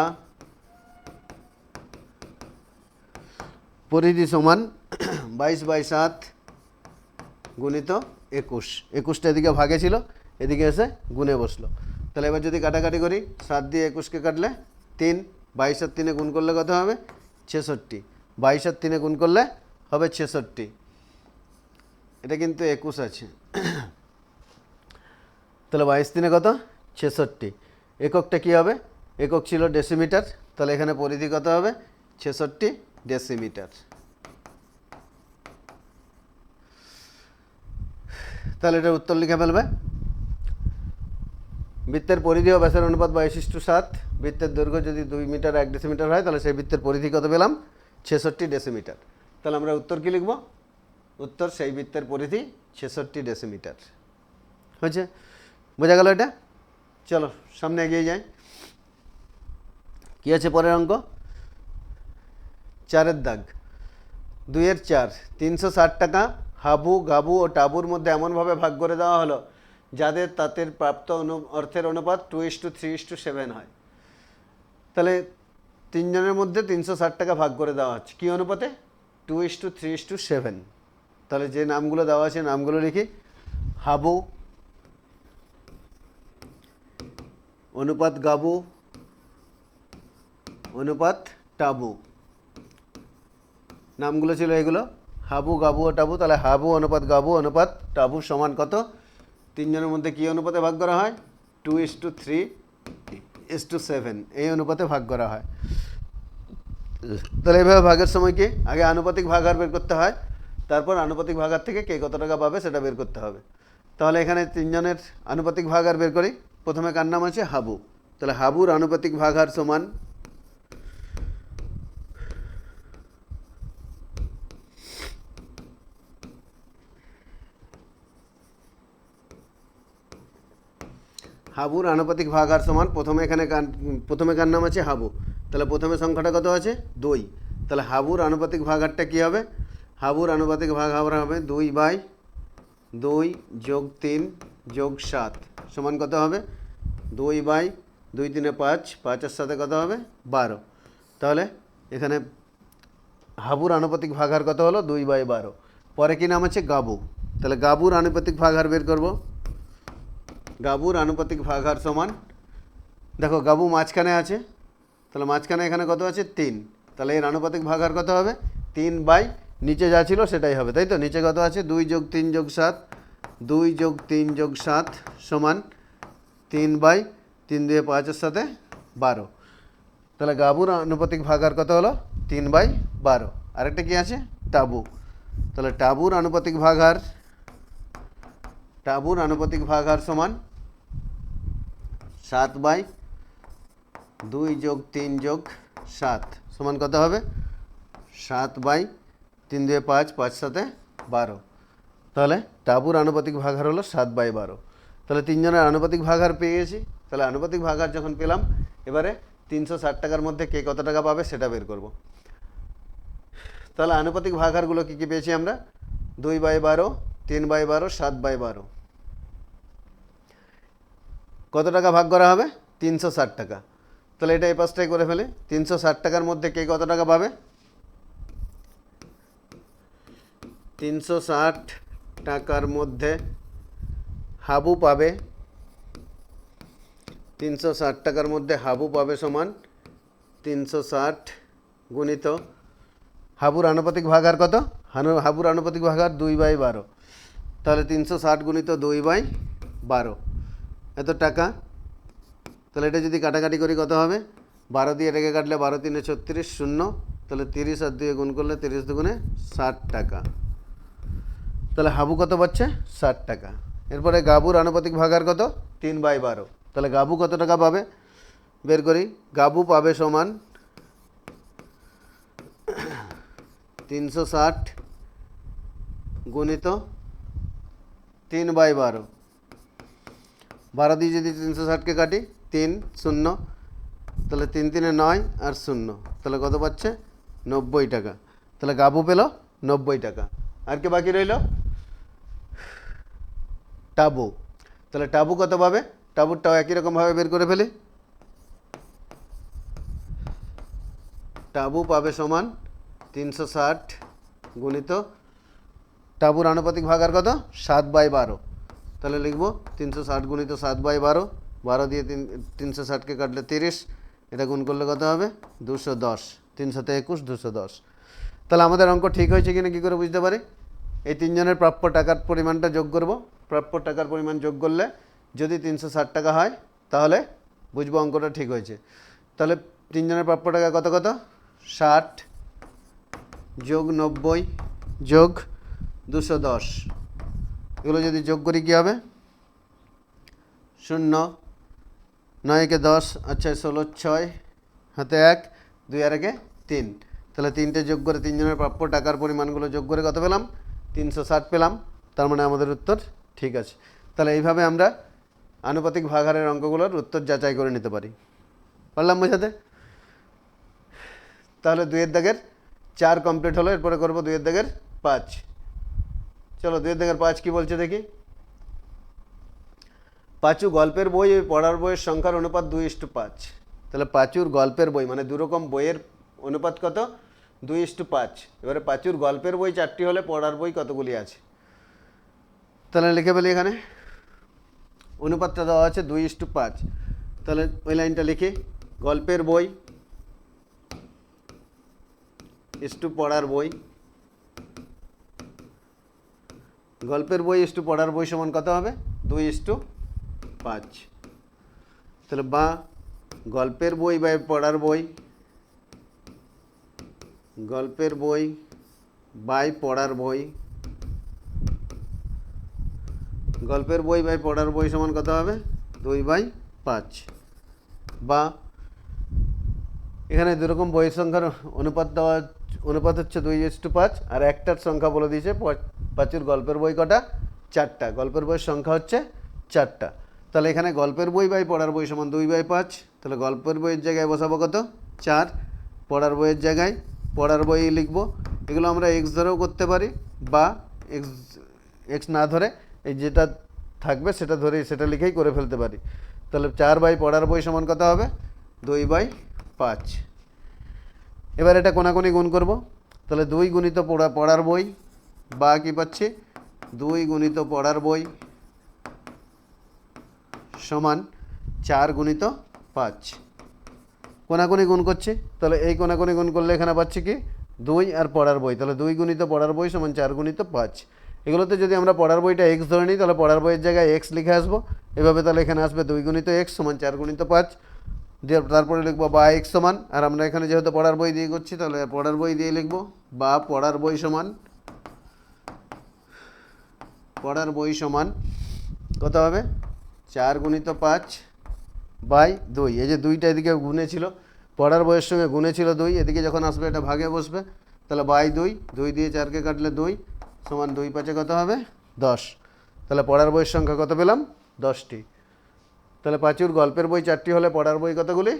Speaker 1: পরিধি সমান 22/7 গুণিত 21। 21টা এদিকে ভাগে ছিল, এদিকে এসে গুণে বসলো। তাহলে এবার যদি কাটাকাটি করি, 7 দিয়ে 21কে কাটলে 3, 22 আর 3 গুণ করলে কত হবে? 66। 22 আর 3 গুণ করলে হবে 66। এটা কিন্তু 21 আছে। তাহলে 22 3 কত? 66। এককটা কি হবে? একক ছিল ডেসিমিটার, তাহলে এখানে পরিধি কত হবে? 66 ডেসিমিটার। তাহলে এটার উত্তর লিখে ফেলবে। বৃত্তের পরিধি ও ব্যাসের অনুপাত 22:7। বৃত্তের দৈর্ঘ্য যদি 2 মিটার 1 ডেসিমিটার হয়, তাহলে সেই বৃত্তের পরিধি কত পেলাম? 66 ডেসিমিটার। তাহলে আমরা উত্তর কি লিখব? উত্তর সেই বৃত্তের পরিধি 66 ডেসিমিটার। হয়েছে? বোঝা গেল এটা? চলো সামনে এগিয়ে যাই। কী আছে পরের অঙ্ক? 4-এর দাগ, 2-এর 4। 360 টাকা হাবু, গাবু ও টাবুর মধ্যে এমনভাবে ভাগ করে দেওয়া হলো যাদের তাদের প্রাপ্ত অর্থের অনুপাত 2:3:7 হয়। তাহলে তিনজনের মধ্যে 360 টাকা ভাগ করে দেওয়া হচ্ছে, কী অনুপাতে? 2:3:7। তাহলে যে নামগুলো দেওয়া আছে নামগুলো লিখি। হাবু অনুপাত গাবু অনুপাত টাবু, নামগুলো ছিল এগুলো, হাবু, গাবু ও টাবু। তাহলে হাবু অনুপাত গাবু অনুপাত টাবু সমান কত? তিনজনের মধ্যে কী অনুপাতে ভাগ করা হয়? 2:3:7 এই অনুপাতে ভাগ করা হয়। তাহলে এইভাবে ভাগের সময় কি? আগে আনুপাতিক ভাগাহার বের করতে হয়, তারপর আনুপাতিক ভাগাহার থেকে কে কত টাকা পাবে সেটা বের করতে হবে। তাহলে এখানে তিনজনের আনুপাতিক ভাগাহার বের করি। প্রথমে কার নাম আছে? হাবু। তাহলে হাবুর আনুপাতিক ভাগাহার সমান হাবুর আনুপাতিক ভাগাহার সমান, প্রথমে কার নাম আছে? হাবু। তাহলে প্রথমে সংখ্যাটা কত আছে? 2। তাহলে হাবুর আনুপাতিক ভাগাহারটা কী হবে? হাবুর আনুপাতিক ভাগাহার হবে 2/2 যোগ 3 যোগ 7 সমান কত হবে? 2/2 3 5, 5-এর সাথে কত হবে? 12। তাহলে এখানে হাবুর আনুপাতিক ভাগাহার কত হলো? 2/12। পরে কি নাম আছে? গাবু। তাহলে গাবুর আনুপাতিক ভাগাহার বের করব। গাবুর আনুপাতিক ভাগাহার সমান, দেখো গাবু মাঝখানে আছে, তাহলে মাঝখানে এখানে কত আছে? 3। তাহলে এর আনুপাতিক ভাগাহার কত হবে? 3/, নিচে যা ছিল সেটাই হবে, তাই তো? নিচে কত আছে? 2 যোগ 3 যোগ 7, 2 যোগ 3 যোগ 7 সমান 3/, 3 দিয়ে 5-এর সাথে 12। তাহলে গাবুর আনুপাতিক ভাগাহার কত হলো? 3/12। আরেকটা কি আছে? টাবু। তাহলে টাবুর আনুপাতিক ভাগাহার সমান 7/2 যোগ 3 যোগ 7 সমান কত হবে? 7/, 3 দিয়ে 5, 5 সাথে 12। তাহলে টাবুর আনুপাতিক ভাগাহার হলো 7/12। তাহলে তিনজনের আনুপাতিক ভাগাহার পেয়ে গেছি। তাহলে আনুপাতিক ভাগাহার যখন পেলাম, এবারে 360 টাকার মধ্যে কে কত টাকা পাবে সেটা বের করব। তাহলে আনুপাতিক ভাগহারগুলো কী কী পেয়েছি আমরা? 2/12, 3/12, 7/12। কত টাকা ভাগ করা হবে? 360 টাকা। তাহলে এটা এই পাশটাই করে ফেলে। 360 টাকার মধ্যে কে কত টাকা পাবে? 360 টাকার মধ্যে হাবু পাবে, 360 টাকার মধ্যে হাবু পাবে সমান 360 গুণিত হাবুর আনুপাতিক ভাগহার কত? হাবুর আনুপাতিক ভাগহার 2/12। তাহলে 360 গুণিত 2/12 এত টাকা। তাহলে এটা যদি কাটাকাটি করি কত হবে? 12 দিয়ে এটাকে কাটলে 12 3 36 শূন্য। তাহলে 30 আর 2 গুণ করলে 30 দুগুণে 60 টাকা। তাহলে হাবু কত পাচ্ছে? 60 টাকা। এরপরে গাবুর আনুপাতিক ভাগহার কত? 3/12। তাহলে গাবু কত টাকা পাবে বের করি। গাবু পাবে সমান 360 গুণিত 3/12। 12 দিয়ে যদি 360কে কাটি 3 শূন্য, তাহলে 3 3 9 আর শূন্য, তাহলে কত পাচ্ছে? 90 টাকা। তাহলে গাবু পেল 90 টাকা। আর কে বাকি রইল? টাবু। তাহলে টাবু কত পাবে? টাবুরটাও একই রকমভাবে বের করে ফেলি। টাবু পাবে সমান 360 গুণিত টাবুর আনুপাতিক ভাগহার কত? 7/12। তাহলে লিখব 360 গুণিত 7/12। 12 দিয়ে 360কে কাটলে 30, এটা গুণ করলে কত হবে? 210। 321 210। তাহলে আমাদের অঙ্ক ঠিক হয়েছে কিনা কী করে বুঝতে পারি? এই তিনজনের প্রাপ্য টাকার পরিমাণটা যোগ করব। প্রাপ্য টাকার পরিমাণ যোগ করলে যদি 360 টাকা হয় তাহলে বুঝবো অঙ্কটা ঠিক হয়েছে। তাহলে তিনজনের প্রাপ্য টাকা কত কত? 60 যোগ 90 যোগ 210। এগুলো যদি যোগ করি কী হবে? 0 9 কে 10, আচ্ছা 16 6 হাতে 1 2 আর 1 3। তাহলে তিনটে যোগ করে তিনজনের প্রাপ্য টাকার পরিমাণগুলো যোগ করে কত পেলাম? 360 পেলাম। তার মানে আমাদের উত্তর ঠিক আছে। তাহলে এইভাবে আমরা আনুপাতিক ভাগহারের অঙ্কগুলোর উত্তর যাচাই করে নিতে পারি। পারলাম বোঝাতে? তাহলে 2-এর দাগের 4 কমপ্লিট হলো। এরপরে করবো 2-এর দাগের 5। চলো 2-এর দাগের 5 কী বলছে দেখি। পাঁচু গল্পের বই ও পড়ার বইয়ের সংখ্যার অনুপাত 2:5। তাহলে পাঁচুর গল্পের বই মানে দুরকম বইয়ের অনুপাত কত? 2:5। এবারে পাঁচুর গল্পের বই 4টি হলে পড়ার বই কতগুলি আছে? তাহলে লিখে ফেলি এখানে। অনুপাতটা দেওয়া আছে 2:5। তাহলে ওই লাইনটা লিখি, গল্পের বই ইস্টু পড়ার বই। গল্পের বই ইস্টু পড়ার বই সমান কত হবে? 2:5। তাহলে বা গল্পের বই বাই পড়ার বই, গল্পের বই বাই পড়ার বই, গল্পের বই বাই পড়ার বই সমান কত হবে? 2/5। বা এখানে দুরকম বইয়ের সংখ্যার অনুপাত দেওয়া, অনুপাত হচ্ছে 2:5 আর একটার সংখ্যা বলে দিয়েছে পাঁচুর গল্পের বই কটা? 4টা। গল্পের বইয়ের সংখ্যা হচ্ছে 4টা। তাহলে এখানে গল্পের বই বাই পড়ার বই সমান 2/5। তাহলে গল্পের বইয়ের জায়গায় বসাবো কত? 4। পড়ার বইয়ের জায়গায় পড়ার বই লিখবো। এগুলো আমরা এক্স ধরেও করতে পারি বা এক্স না ধরে এই যেটা থাকবে সেটা ধরেই সেটা লিখেই করে ফেলতে পারি। তাহলে 4 বাই পড়ার বই সমান কত হবে? 2/5। এবার এটা কোনাকুনি গুণ করব। তাহলে 2 গুণিত পড়ার বই বা কী পাচ্ছি? 2 গুণিত পড়ার বই সমান 4 গুণিত 5। কোনাকুনি গুণ করছি। তাহলে এই কোনাকুনি গুণ করলে এখানে পাচ্ছি কি? 2 আর পড়ার বই। তাহলে 2 গুণিত পড়ার বই সমান 4 গুণিত 5। এগুলোতে যদি আমরা পড়ার বইটা এক্স ধরে নিই তাহলে পড়ার বইয়ের জায়গায় এক্স লিখে আসবো। এভাবে তাহলে এখানে আসবে 2 গুণিত এক্স সমান 4 গুণিত 5। দিয়ে তারপরে লিখবো বা এক্স সমান, আর আমরা এখানে যেহেতু পড়ার বই দিয়ে করছি তাহলে পড়ার বই দিয়ে লিখবো বা পড়ার বই সমান কত হবে? 4 গুণিত 5 বাই 2। এই যে 2টা এদিকে গুণে ছিল, পড়ার বইয়ের সঙ্গে গুণে ছিল 2, এদিকে যখন আসবে এটা ভাগে বসবে। তাহলে বাই 2, 2 দিয়ে 4কে কাটলে 2 সমান 2 5 কত হবে? 10। তাহলে পড়ার বইয়ের সংখ্যা কত পেলাম? 10টি। তাহলে পাঁচুর গল্পের বই 4টি হলে পড়ার বই কতগুলি?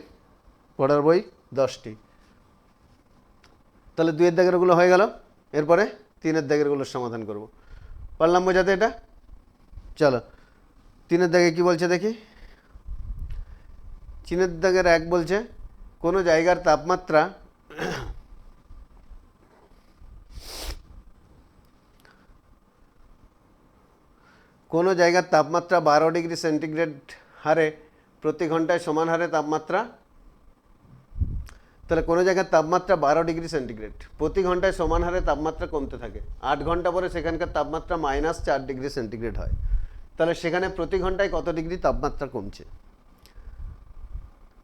Speaker 1: পড়ার বই 10টি। তাহলে 2-এর দাগেরগুলো হয়ে গেল, এরপরে 3-এর দাগেরগুলোর সমাধান করব। পারলাম বোঝাতে এটা? চলো 3-এর দাগে কি বলছে দেখি। 3-এর দাগের 1 বলছে কোনো জায়গার তাপমাত্রা কোনো জায়গার তাপমাত্রা 12 ডিগ্রি সেন্টিগ্রেড হারে প্রতি ঘন্টায় সমান হারে তাপমাত্রা, তাহলে কোনো জায়গার তাপমাত্রা 12 ডিগ্রি সেন্টিগ্রেড প্রতি ঘন্টায় সমান হারে তাপমাত্রা কমতে থাকে, 8 ঘন্টা পরে সেখানকার তাপমাত্রা -4 ডিগ্রি সেন্টিগ্রেড হয়, তাহলে সেখানে প্রতি ঘন্টায় কত ডিগ্রি তাপমাত্রা কমছে।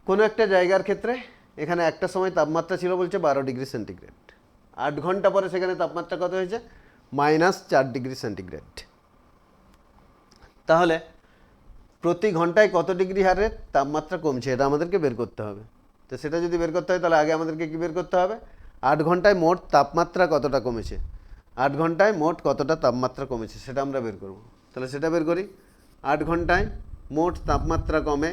Speaker 1: কোনো একটা জায়গার ক্ষেত্রে এখানে একটা সময় তাপমাত্রা ছিল বলছে 12 ডিগ্রি সেন্টিগ্রেড, 8 ঘন্টা পরে সেখানে তাপমাত্রা কত হয়েছে? -4 ডিগ্রি সেন্টিগ্রেড। তাহলে প্রতি ঘন্টায় কত ডিগ্রি হারে তাপমাত্রা কমছে এটা আমাদেরকে বের করতে হবে। তো সেটা যদি বের করতে হয় তাহলে আগে আমাদেরকে কি বের করতে হবে? 8 ঘন্টায় মোট তাপমাত্রা কতটা কমেছে, 8 ঘন্টায় মোট কতটা তাপমাত্রা কমেছে সেটা আমরা বের করব। তাহলে সেটা বের করি। 8 ঘন্টায় মোট তাপমাত্রা কমে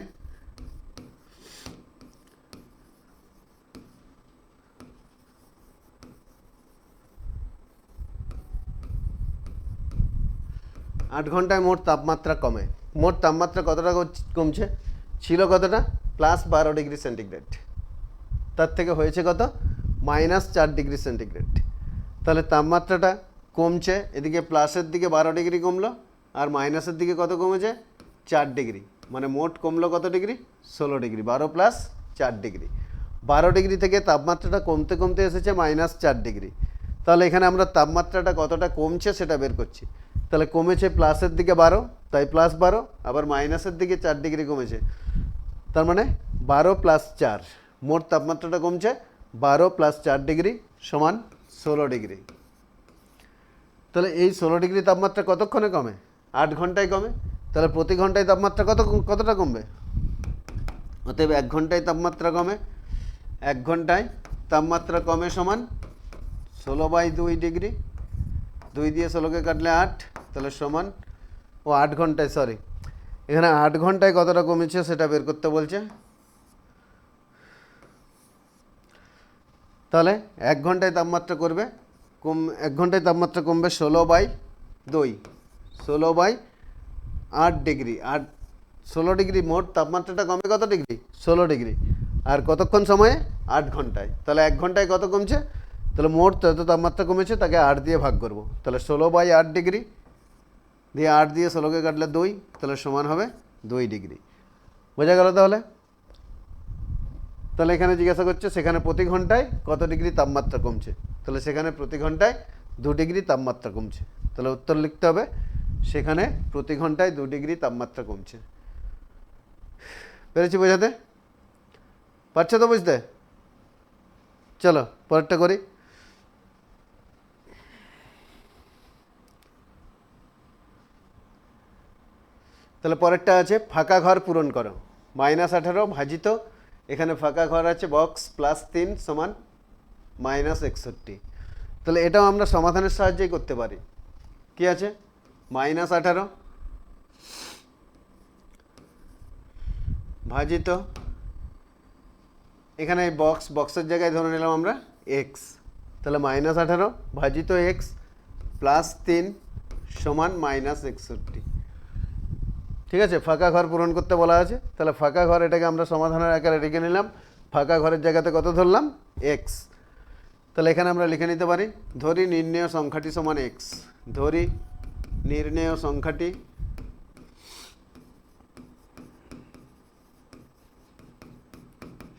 Speaker 1: 8 ঘন্টায় মোট তাপমাত্রা কমে, মোট তাপমাত্রা কতটা কমছে? ছিল কতটা? +12 ডিগ্রি সেন্টিগ্রেড, তার থেকে হয়েছে কত? -4 ডিগ্রি সেন্টিগ্রেড। তাহলে তাপমাত্রাটা কমছে, এদিকে প্লাসের দিকে 12 ডিগ্রি কমলো আর মাইনাসের দিকে কত কমেছে? 4 ডিগ্রি, মানে মোট কমলো কত ডিগ্রি? 16 ডিগ্রি। 12 + 4 ডিগ্রি, 12 ডিগ্রি থেকে তাপমাত্রাটা কমতে কমতে এসেছে -4 ডিগ্রি। তাহলে এখানে আমরা তাপমাত্রাটা কতটা কমছে সেটা বের করছি। তাহলে কমেছে প্লাসের দিকে 12, তাই +12, আবার মাইনাসের দিকে 4 ডিগ্রি কমেছে, তার মানে 12 + 4, মোট তাপমাত্রাটা কমছে 12 + 4 ডিগ্রি সমান 16 ডিগ্রি। তাহলে এই 16 ডিগ্রি তাপমাত্রা কতক্ষণে কমে? 8 ঘন্টায় কমে। তাহলে প্রতি ঘন্টায় তাপমাত্রা কতটা কমবে? অতএব 1 ঘন্টায় তাপমাত্রা কমে, 1 ঘন্টায় তাপমাত্রা কমে সমান 16/2 ডিগ্রি, 2 দিয়ে 16কে কাটলে 8, তাহলে সমান 8 ঘন্টায়, সরি এখানে 8 ঘন্টায় কতটা কমেছে সেটা বের করতে বলছে। তাহলে 1 ঘন্টায় তাপমাত্রা করবে 1 ঘন্টায় তাপমাত্রা কমবে 16/2, 16/8 ডিগ্রি, 16 ডিগ্রি, মোট তাপমাত্রাটা কমবে কত ডিগ্রি? 16 ডিগ্রি। আর কতক্ষণ সময়ে? 8 ঘন্টায়। তাহলে 1 ঘন্টায় কত কমছে? তাহলে মোট যত তাপমাত্রা কমেছে তাকে 8 দিয়ে ভাগ করব। তাহলে 16/8 ডিগ্রি দিয়ে 8 দিয়ে 16কে কাটলে 2, তাহলে সমান হবে 2 ডিগ্রি। বোঝা গেল? তাহলে এখানে জিজ্ঞাসা করছে সেখানে প্রতি ঘন্টায় কত ডিগ্রি তাপমাত্রা কমছে, তাহলে সেখানে প্রতি ঘন্টায় 2 ডিগ্রি তাপমাত্রা কমছে। তাহলে উত্তর লিখতে হবে সেখানে প্রতি ঘন্টায় 2 ডিগ্রি তাপমাত্রা কমছে। পেরেছি বোঝাতে? পারছো তো বুঝতে? চলো পরেরটা করি। তাহলে পরেরটা আছে ফাঁকা ঘর পূরণ করো। -18 ভাজিত, এখানে ফাঁকা ঘর আছে বক্স +3 সমান -61। তাহলে এটাও আমরা সমাধানের সাহায্যেই করতে পারি। কি আছে? -18 ভাজিত, এখানে এই বক্সের জায়গায় ধরে নিলাম আমরা x, তাহলে -18 ভাজিত x +3 সমান -61। ঠিক আছে, ফাঁকা ঘর পূরণ করতে বলা আছে। তাহলে ফাঁকা ঘর এটাকে আমরা সমাধানের আকারে রেখে নিলাম, ফাঁকা ঘরের জায়গাতে কত ধরলাম? x। তাহলে এখানে আমরা লিখে নিতে পারি ধরি নির্ণেয় সংখ্যাটি সমান x, ধরি নির্ণেয় সংখ্যাটি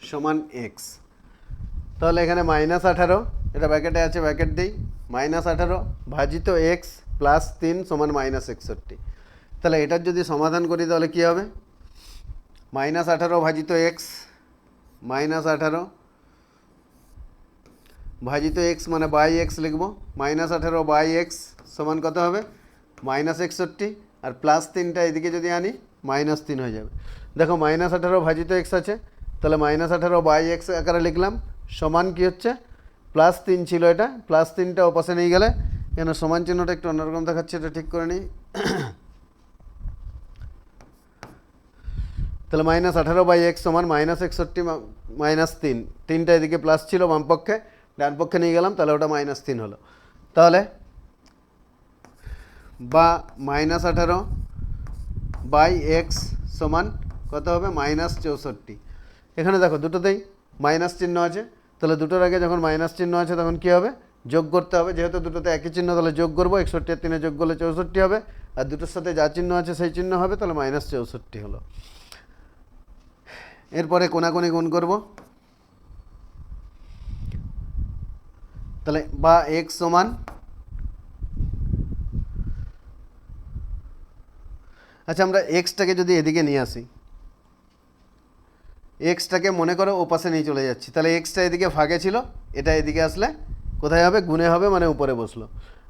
Speaker 1: সমান x। তাহলে এখানে -18, এটা ব্র্যাকেটে আছে, ব্র্যাকেট দিই, -18 ভাজিত x +3 সমান -61। তাহলে এটার যদি সমাধান করি তাহলে কী হবে? -18 ভাজিত x, -18 ভাজিত x মানে বাই x লিখব, -18/x সমান কত হবে? -61, আর +3টা এদিকে যদি আনি -3 হয়ে যাবে। দেখো -18 ভাজিত x আছে, তাহলে -18/x আকারে লিখলাম, সমান কি হচ্ছে? +3 ছিল, এটা +3টা ওপাশে নিয়ে গেলে এখানে সমান চিহ্নটা একটু অন্যরকম দেখাচ্ছে, এটা ঠিক করে নিই। তাহলে -18/x সমান -61 মাইনাস 3, 3টা এদিকে প্লাস ছিল বাম পক্ষে, ডান পক্ষে নিয়ে গেলাম, তাহলে ওটা -3 হলো। তাহলে বা -18/x সমান কত হবে? -64। এখানে দেখো দুটোতেই মাইনাস চিহ্ন আছে, তাহলে দুটোর আগে যখন মাইনাস চিহ্ন আছে তখন কী হবে? যোগ করতে হবে। যেহেতু দুটোতে একই চিহ্ন, তাহলে যোগ করবো। 61 আর 3 যোগ করলে 64 হবে, আর দুটোর সাথে যা চিহ্ন আছে সেই চিহ্ন হবে, তাহলে -64 হলো। এরপরে কোনাকুনি গুণ করব, তাহলে বা x সমান আচ্ছা আমরা এক্সটাকে যদি এদিকে নিয়ে আসি, এক্সটাকে মনে করো ও পাশে নিয়ে চলে যাচ্ছি, তাহলে এক্সটা এদিকে ভাগে ছিল, এটা এদিকে আসলে কোথায় হবে? গুণে হবে, মানে উপরে বসলো।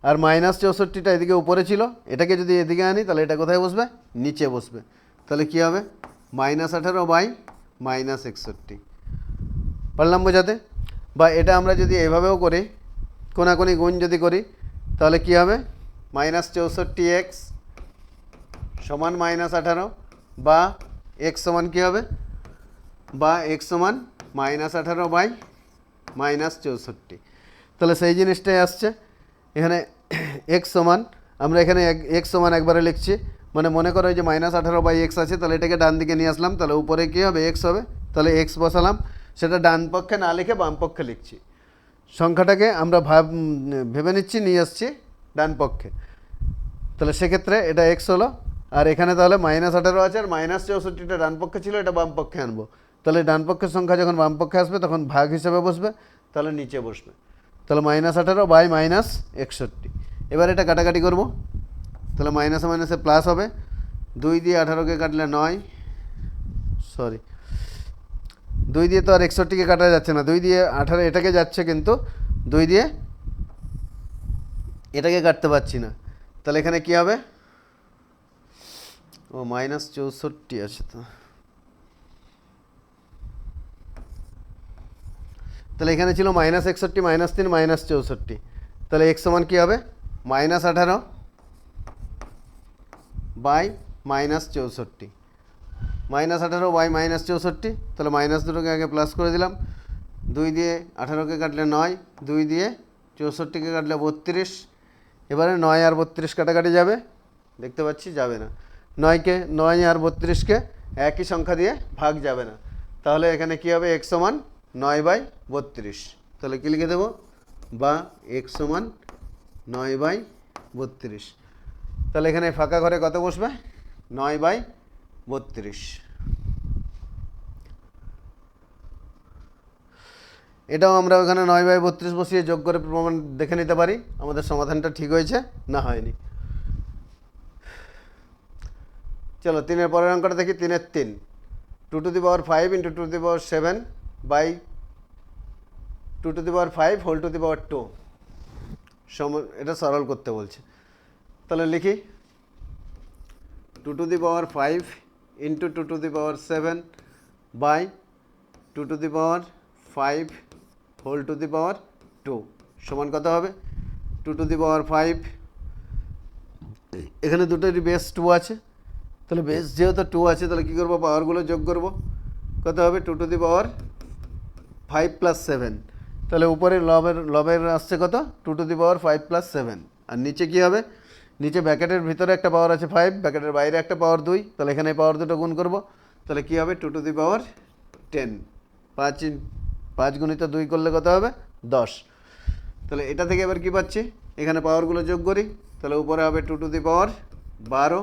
Speaker 1: আর -64টা এদিকে উপরে ছিল, এটাকে যদি এদিকে আনি তাহলে এটা কোথায় বসবে? নিচে বসবে। তাহলে কি হবে? -18/-61। পারলাম বোঝাতে? বা এটা আমরা যদি এভাবেও করি, কোনাকুনি গুণ যদি করি, তাহলে কি হবে? -64x সমান -18, বা x সমান কী হবে? বা x সমান -18/-64। তাহলে সেই জিনিসটাই আসছে এখানে। x সমান আমরা এখানে x সমান একবারে লিখছি, মানে মনে করো যে -18/x আছে, তাহলে এটাকে ডান দিকে নিয়ে আসলাম, তাহলে উপরে কী হবে? x হবে। তাহলে x বসালাম, সেটা ডান পক্ষে না লিখে বাম পক্ষে লিখছি। সংখ্যাটাকে আমরা ভেবে নিচ্ছি, নিয়ে আসছি ডান পক্ষে, তাহলে সেক্ষেত্রে এটা x হলো। আর এখানে তাহলে -18 আছে, আর -64টা ডান পক্ষে ছিল, এটা বাম পক্ষে আনবো। তাহলে ডান পক্ষের সংখ্যা যখন বাম পক্ষে আসবে তখন ভাগ হিসেবে বসবে, তাহলে নিচে বসবে। তাহলে -18/-61। এবার এটা কাটাকাটি করব, তাহলে মাইনাসে মাইনাসে প্লাস হবে। 2 দিয়ে 18কে কাটলে 9, সরি 2 দিয়ে তো আর 61কে কাটা যাচ্ছে না, 2 দিয়ে 18 এটাকে যাচ্ছে, কিন্তু 2 দিয়ে এটাকে কাটতে পারছি না। তাহলে এখানে কি হবে? ও -64 আছে তো, তাহলে এখানে ছিল -61, -3, -64। তাহলে x সমান কী হবে? -18/-64, -18/-64। তাহলে মাইনাস দুটোকে আগে প্লাস করে দিলাম। 2 দিয়ে 18কে কাটলে 9, 2 দিয়ে 64কে কাটলে 32। এবারে 9 আর 32 কাটাকাটি যাবে, দেখতে পাচ্ছি যাবে না। 9 আর 32কে একই সংখ্যা দিয়ে ভাগ যাবে না, তাহলে এখানে কি হবে? x সমান 9/32। তাহলে কী লিখে দেবো? বা x সমান 9/32। তাহলে এখানে ফাঁকা ঘরে কত বসবে? 9/32। এটাও আমরা ওখানে 9/32 বসিয়ে যোগ করে প্রমাণ দেখে নিতে পারি আমাদের সমাধানটা ঠিক হয়েছে না হয়নি। চলো 3-এর পরের অঙ্কটা দেখি। 3-এর 3, 2^5 × 2^7 বাই 2^5 হোল টু দি পাওয়ার 2 সমান, এটা সরল করতে বলছে। তাহলে লিখি 2^5 × 2^7 বাই 2^5 হোল টু দি পাওয়ার 2 সমান কত হবে? 2^5, এখানে দুটোরই বেস 2 আছে, তাহলে বেস যেহেতু 2 আছে, তাহলে কী করবো? পাওয়ারগুলো যোগ করব। কত হবে? 2^5 + 7। তাহলে উপরে লবের আসছে কত? 2^5 + 7। আর নিচে কী হবে? নিচে ব্র্যাকেটের ভিতরে একটা পাওয়ার আছে 5, ব্র্যাকেটের বাইরে একটা পাওয়ার 2, তাহলে এখানে পাওয়ার দুটো গুণ করব। তাহলে কী হবে? 2^10। 5 গুণিত 2 করলে কত হবে? 10। তাহলে এটা থেকে এবার কী পাচ্ছি? এখানে পাওয়ারগুলো যোগ করি, তাহলে উপরে হবে 2^12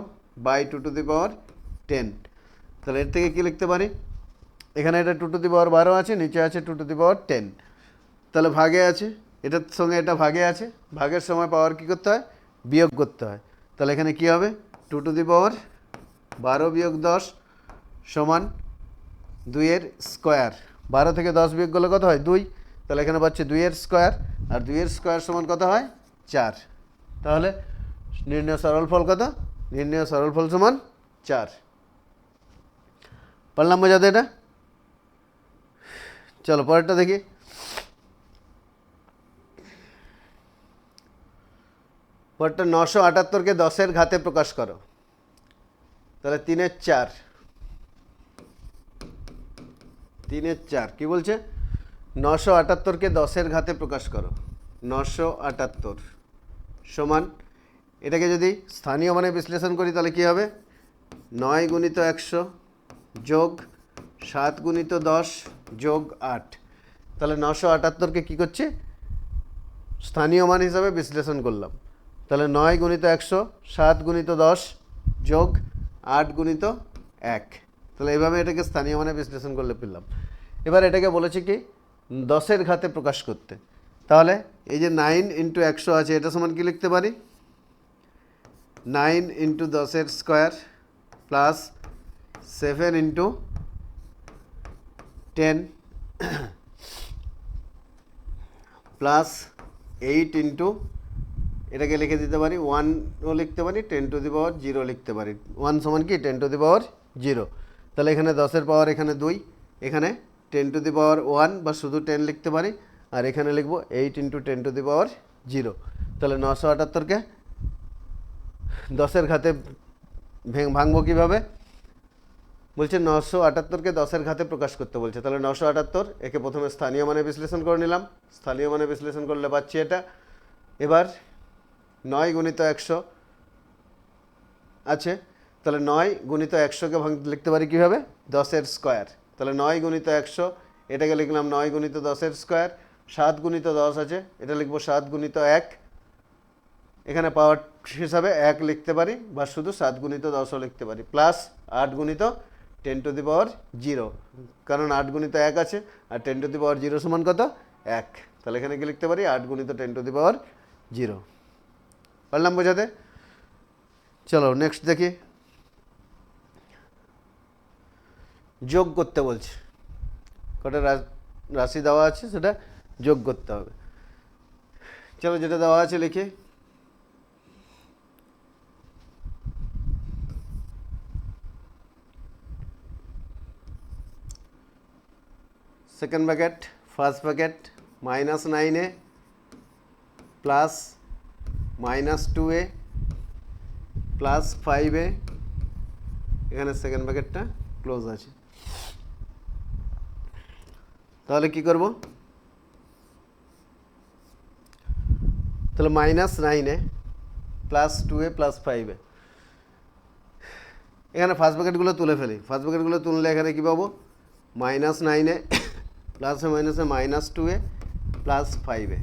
Speaker 1: বাই 2^10। তাহলে এর থেকে কী লিখতে পারি? এখানে এটা 2^12 আছে, নিচে আছে 2^10। তাহলে ভাগে আছে, এটার সঙ্গে এটা ভাগে আছে, ভাগের সময় পাওয়ার কী করতে হয়? বিয়োগ করতে হয়। তাহলে এখানে কী হবে? 2^12 - 10 সমান 2-এর স্কোয়ার। 12 থেকে 10 বিয়োগ করলে কত হয়? 2। তাহলে এখানে পাচ্ছি 2-এর স্কোয়ার, আর 2-এর স্কোয়ার সমান কত হয়? 4। তাহলে নির্ণয় সরলফল কত? নির্ণয় সরলফল সমান 4। পারলাম বোঝাতে এটা? চলো পরেরটা দেখি। পরেরটা 978কে 10-এর ঘাতে প্রকাশ করো। তাহলে 3-এর 4, 3 এর 4 কি বলছে 978কে 10-এর ঘাতে প্রকাশ করো 978 সমান এটাকে যদি স্থানীয় মানে বিশ্লেষণ করি তাহলে কি হবে 9 গুণিত 100 যোগ 7 গুণিত 10 যোগ 8 তাহলে 978কে কী করছি স্থানীয় মান হিসাবে বিশ্লেষণ করলাম তাহলে 9 গুণিত 100 7 গুণিত 10 যোগ 8 গুণিত 1 তাহলে এইভাবে এটাকে স্থানীয় মানে বিশ্লেষণ করলে পেলাম এবার এটাকে বলেছি কি 10-এর ঘাতে প্রকাশ করতে তাহলে এই যে 9 ইন্টু 100 আছে এটা সমান কি লিখতে পারি 9 ইন্টু 10-এর square plus 7 into 10 plus 8 into এটাকে লিখে দিতে পারি 1ও লিখতে পারি 10 টু দি পাওয়ার 0 লিখতে পারি 1 সমান কি 10 টু দি পাওয়ার 0 তাহলে এখানে 10-এর পাওয়ার এখানে 2 এখানে 10 টু দি পাওয়ার 1 বা শুধু 10 লিখতে পারি আর এখানে লিখব 8 ইন্টু 10 টু দি পাওয়ার 0 তাহলে 978কে 10-এর ঘাতে ভাঙবো কীভাবে বলছে 978কে 10-এর ঘাতে প্রকাশ করতে বলছে তাহলে 978 একে প্রথমে স্থানীয় মানে বিশ্লেষণ করে নিলাম স্থানীয় মানে বিশ্লেষণ করলে পাচ্ছি এটা এবার 9 গুণিত 100 আছে তাহলে 9 গুণিত 100কে লিখতে পারি কীভাবে 10-এর স্কোয়ার তাহলে 9 গুণিত 100 এটাকে লিখলাম 9 গুণিত 10-এর স্কোয়ার 7 গুণিত 10 আছে এটা লিখব 7 গুণিত 1 এখানে পাওয়ার হিসাবে 1 লিখতে পারি বা শুধু 7 গুণিত 10ও লিখতে পারি প্লাস 8 গুণিত 10 টু দি পাওয়ার 0 কারণ 8 গুণিত 1 আছে আর 10 টু দি পাওয়ার 0 সমান কত 1 তাহলে এখানে কি লিখতে পারি 8 গুণিত 10 টু দি পাওয়ার 0 পারলাম বোঝাতে চলো নেক্সট দেখি যোগ করতে বলছে কটা রাশি দেওয়া আছে সেটা যোগ করতে হবে চলো যেটা দেওয়া আছে লিখি second bracket first bracket -9a plus -2a plus 5a এখানে সেকেন্ড ব্র্যাকেটটা ক্লোজ আছে তাহলে কি করব তাহলে -9a plus 2a plus 5a এখানে ফার্স্ট ব্র্যাকেটগুলো তুলে ফেলি ফার্স্ট ব্র্যাকেটগুলো তুললে এখানে কী পাবো -9a প্লাসে মাইনাসে -2a প্লাস 5a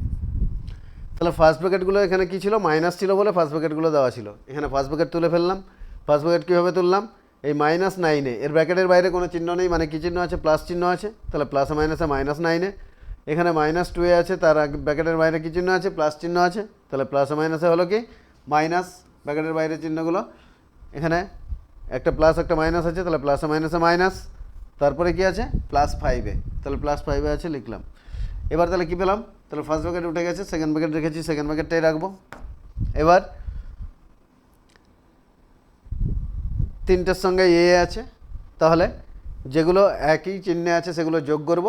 Speaker 1: তাহলে ফার্স্ট ব্র্যাকেটগুলো এখানে কী ছিল মাইনাস ছিল বলে ফার্স্ট ব্র্যাকেটগুলো দেওয়া ছিল এখানে ফার্স্ট ব্র্যাকেট তুলে ফেললাম ফার্স্ট ব্র্যাকেট কীভাবে তুললাম এই -9a এর ব্র্যাকেটের বাইরে কোনো চিহ্ন নেই মানে কী চিহ্ন আছে প্লাস চিহ্ন আছে তাহলে প্লাসে মাইনাসে -9a এখানে -2a আছে তার ব্র্যাকেটের বাইরে কী চিহ্ন আছে প্লাস চিহ্ন আছে তাহলে প্লাসে মাইনাসে হলো কি মাইনাস ব্র্যাকেটের বাইরে চিহ্নগুলো এখানে একটা প্লাস একটা মাইনাস আছে তাহলে প্লাসে মাইনাসে মাইনাস তারপরে কি আছে প্লাস 5a তাহলে প্লাস 5a আছে লিখলাম এবার তাহলে কী পেলাম তাহলে ফার্স্ট ব্র্যাকেট উঠে গেছে সেকেন্ড ব্র্যাকেট রেখেছি সেকেন্ড ব্র্যাকেটটাই রাখবো এবার 3টের সঙ্গে এ আছে তাহলে যেগুলো একই চিহ্নে আছে সেগুলো যোগ করব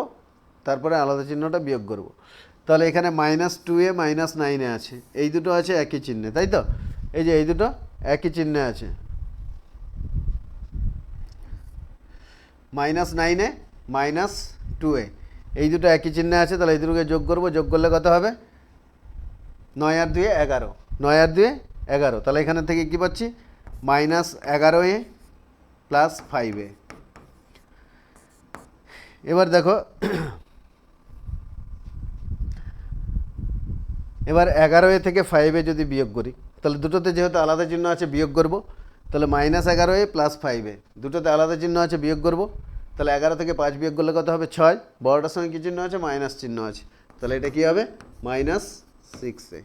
Speaker 1: তারপরে আলাদা চিহ্নটা বিয়োগ করব তাহলে এখানে -2a -9a আছে এই দুটো আছে একই চিহ্নে তাই তো এই যে এই দুটো একই চিহ্নে আছে -9a -2a এই দুটো একই চিহ্নে আছে তাহলে এই দুটোকে যোগ করব যোগ করলে কত হবে 9 আর 2 11 9 আর 2 11 তাহলে এখানে থেকে কী পাচ্ছি -11a প্লাস 5a এবার দেখো এবার 11a থেকে 5a যদি বিয়োগ করি তাহলে দুটোতে যেহেতু আলাদা চিহ্ন আছে বিয়োগ করব তাহলে -11a প্লাস 5a দুটোতে আলাদা চিহ্ন আছে বিয়োগ করব তাহলে 11 থেকে 5 বিয়োগ করলে কত হবে 6 বড়টার সঙ্গে কী চিহ্ন আছে মাইনাস চিহ্ন আছে তাহলে এটা কী হবে -6a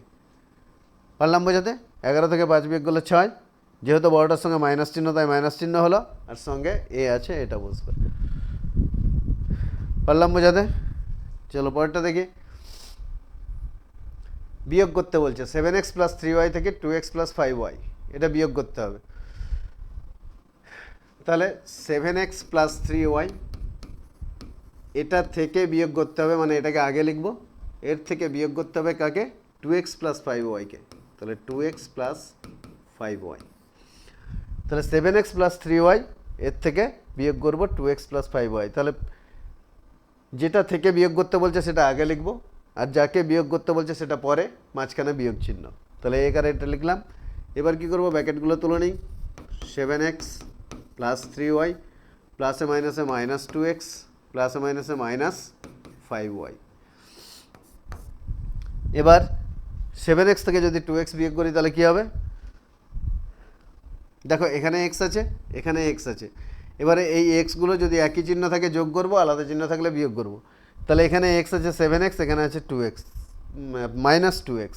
Speaker 1: পারলাম বোঝাতে 11 থেকে 5 বিয়োগ করলে 6 যেহেতু বড়টার সঙ্গে মাইনাস চিহ্ন তাই মাইনাস চিহ্ন হলো আর সঙ্গে এ আছে এটা বসবে পারলাম বোঝাতে চলো পরেরটা দেখি বিয়োগ করতে বলছে 7x + 3y থেকে 2x + 5y এটা বিয়োগ করতে হবে তাহলে 7x + 3y এটা থেকে বিয়োগ করতে হবে মানে এটাকে আগে লিখব এর থেকে বিয়োগ করতে হবে কাকে 2x + 5y কে তাহলে 2x + 5y তাহলে 7x + 3y এর থেকে বিয়োগ করব 2x + 5y তাহলে যেটা থেকে বিয়োগ করতে বলছে সেটা আগে লিখব, আর যাকে বিয়োগ করতে বলছে সেটা পরে, মাঝখানে বিয়োগ চিহ্ন। তাহলে এই কারে এটা লিখলাম। এবার কি করব, ব্র্যাকেটগুলো তুলে নিই। 7x প্লাস 3y প্লাসে মাইনাসে মাইনাস 2x প্লাসে মাইনাসে মাইনাস 5y। এবার 7x থেকে যদি 2x বিয়োগ করি তাহলে কী হবে, দেখো এখানে x আছে, এখানে x আছে। এবারে এই এক্সগুলো যদি একই চিহ্ন থাকে যোগ করব, আলাদা চিহ্ন থাকলে বিয়োগ করব। তাহলে এখানে x আছে 7x, এখানে আছে 2x মাইনাস 2x।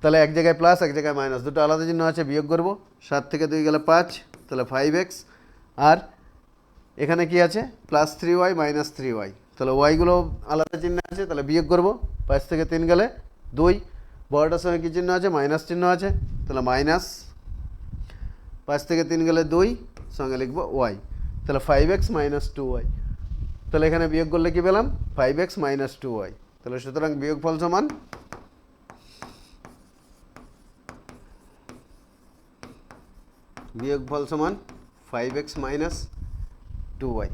Speaker 1: তাহলে এক জায়গায় প্লাস এক জায়গায় মাইনাস, দুটো আলাদা চিহ্ন আছে, বিয়োগ করব। 7 থেকে 2 গেলে 5, তাহলে 5x। আর এখানে কি আছে, প্লাস 3y মাইনাস 3y, তাহলে ওয়াইগুলো আলাদা চিহ্ন আছে, তাহলে বিয়োগ করব। 5 থেকে 3 গেলে 2, বড়টার সঙ্গে কী চিহ্ন আছে, মাইনাস চিহ্ন আছে, তাহলে মাইনাস। 5 থেকে 3 গেলে 2, সঙ্গে লিখব ওয়াই, তাহলে 5x মাইনাস 2y। তাহলে এখানে বিয়োগ করলে কি পেলাম, 5x মাইনাস 2y। তাহলে সুতরাং বিয়োগফল সমান বিয়োগফল সমান 5x মাইনাস 2y।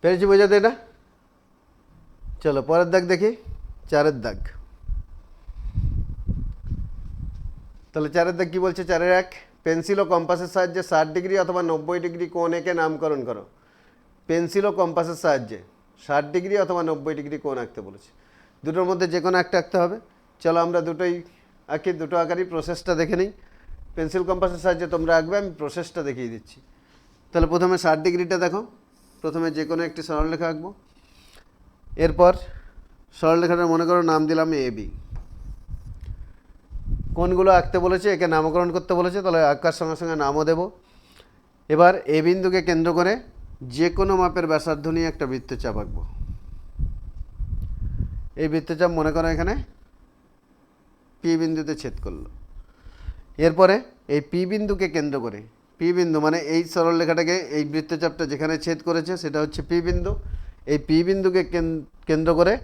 Speaker 1: পেরেছি বোঝাতে এটা? চলো পরের দাগ দেখি, 4-এর দাগ। তাহলে 4-এর দাগ কী বলছে, 4-এর 1, পেন্সিল ও কম্পাসের সাহায্যে 60 ডিগ্রি অথবা 90 ডিগ্রি কোণ এঁকে নামকরণ করো। পেন্সিল ও কম্পাসের সাহায্যে 60 ডিগ্রি অথবা 90 ডিগ্রি কোণ আঁকতে বলেছে। দুটোর মধ্যে যে কোনো একটা আঁকতে হবে। চলো আমরা দুটোই আঁকি, দুটো আঁকারই প্রসেসটা দেখে নিই। পেন্সিল কম্পাসের সাহায্যে তোমরা আঁকবে, আমি প্রসেসটা দেখিয়ে দিচ্ছি। তাহলে প্রথমে 60 ডিগ্রিটা দেখো, প্রথমে যে কোনো একটি সরলরেখা আঁকবো। এরপর সরলরেখাটা মনে করো নাম দিলাম এ বি। কোনগুলো আঁকতে বলেছে, একে নামকরণ করতে বলেছে, তাহলে আঁকার সঙ্গে সঙ্গে নামও দেব। এবার এ বিন্দুকে কেন্দ্র করে যে কোনো মাপের ব্যাসার্ধ নিয়ে একটা বৃত্তচাপ আঁকবো। এই বৃত্তচাপ মনে করো এখানে পি বিন্দুতে ছেদ করলো। এরপরে এই পি বিন্দুকে কেন্দ্র করে, পি বিন্দু মানে এই সরলরেখাটাকে, এই বৃত্তচাপটা যেখানে ছেদ করেছে সেটা হচ্ছে পি বিন্দু। এই পি বিন্দুকে কেন্দ্র করে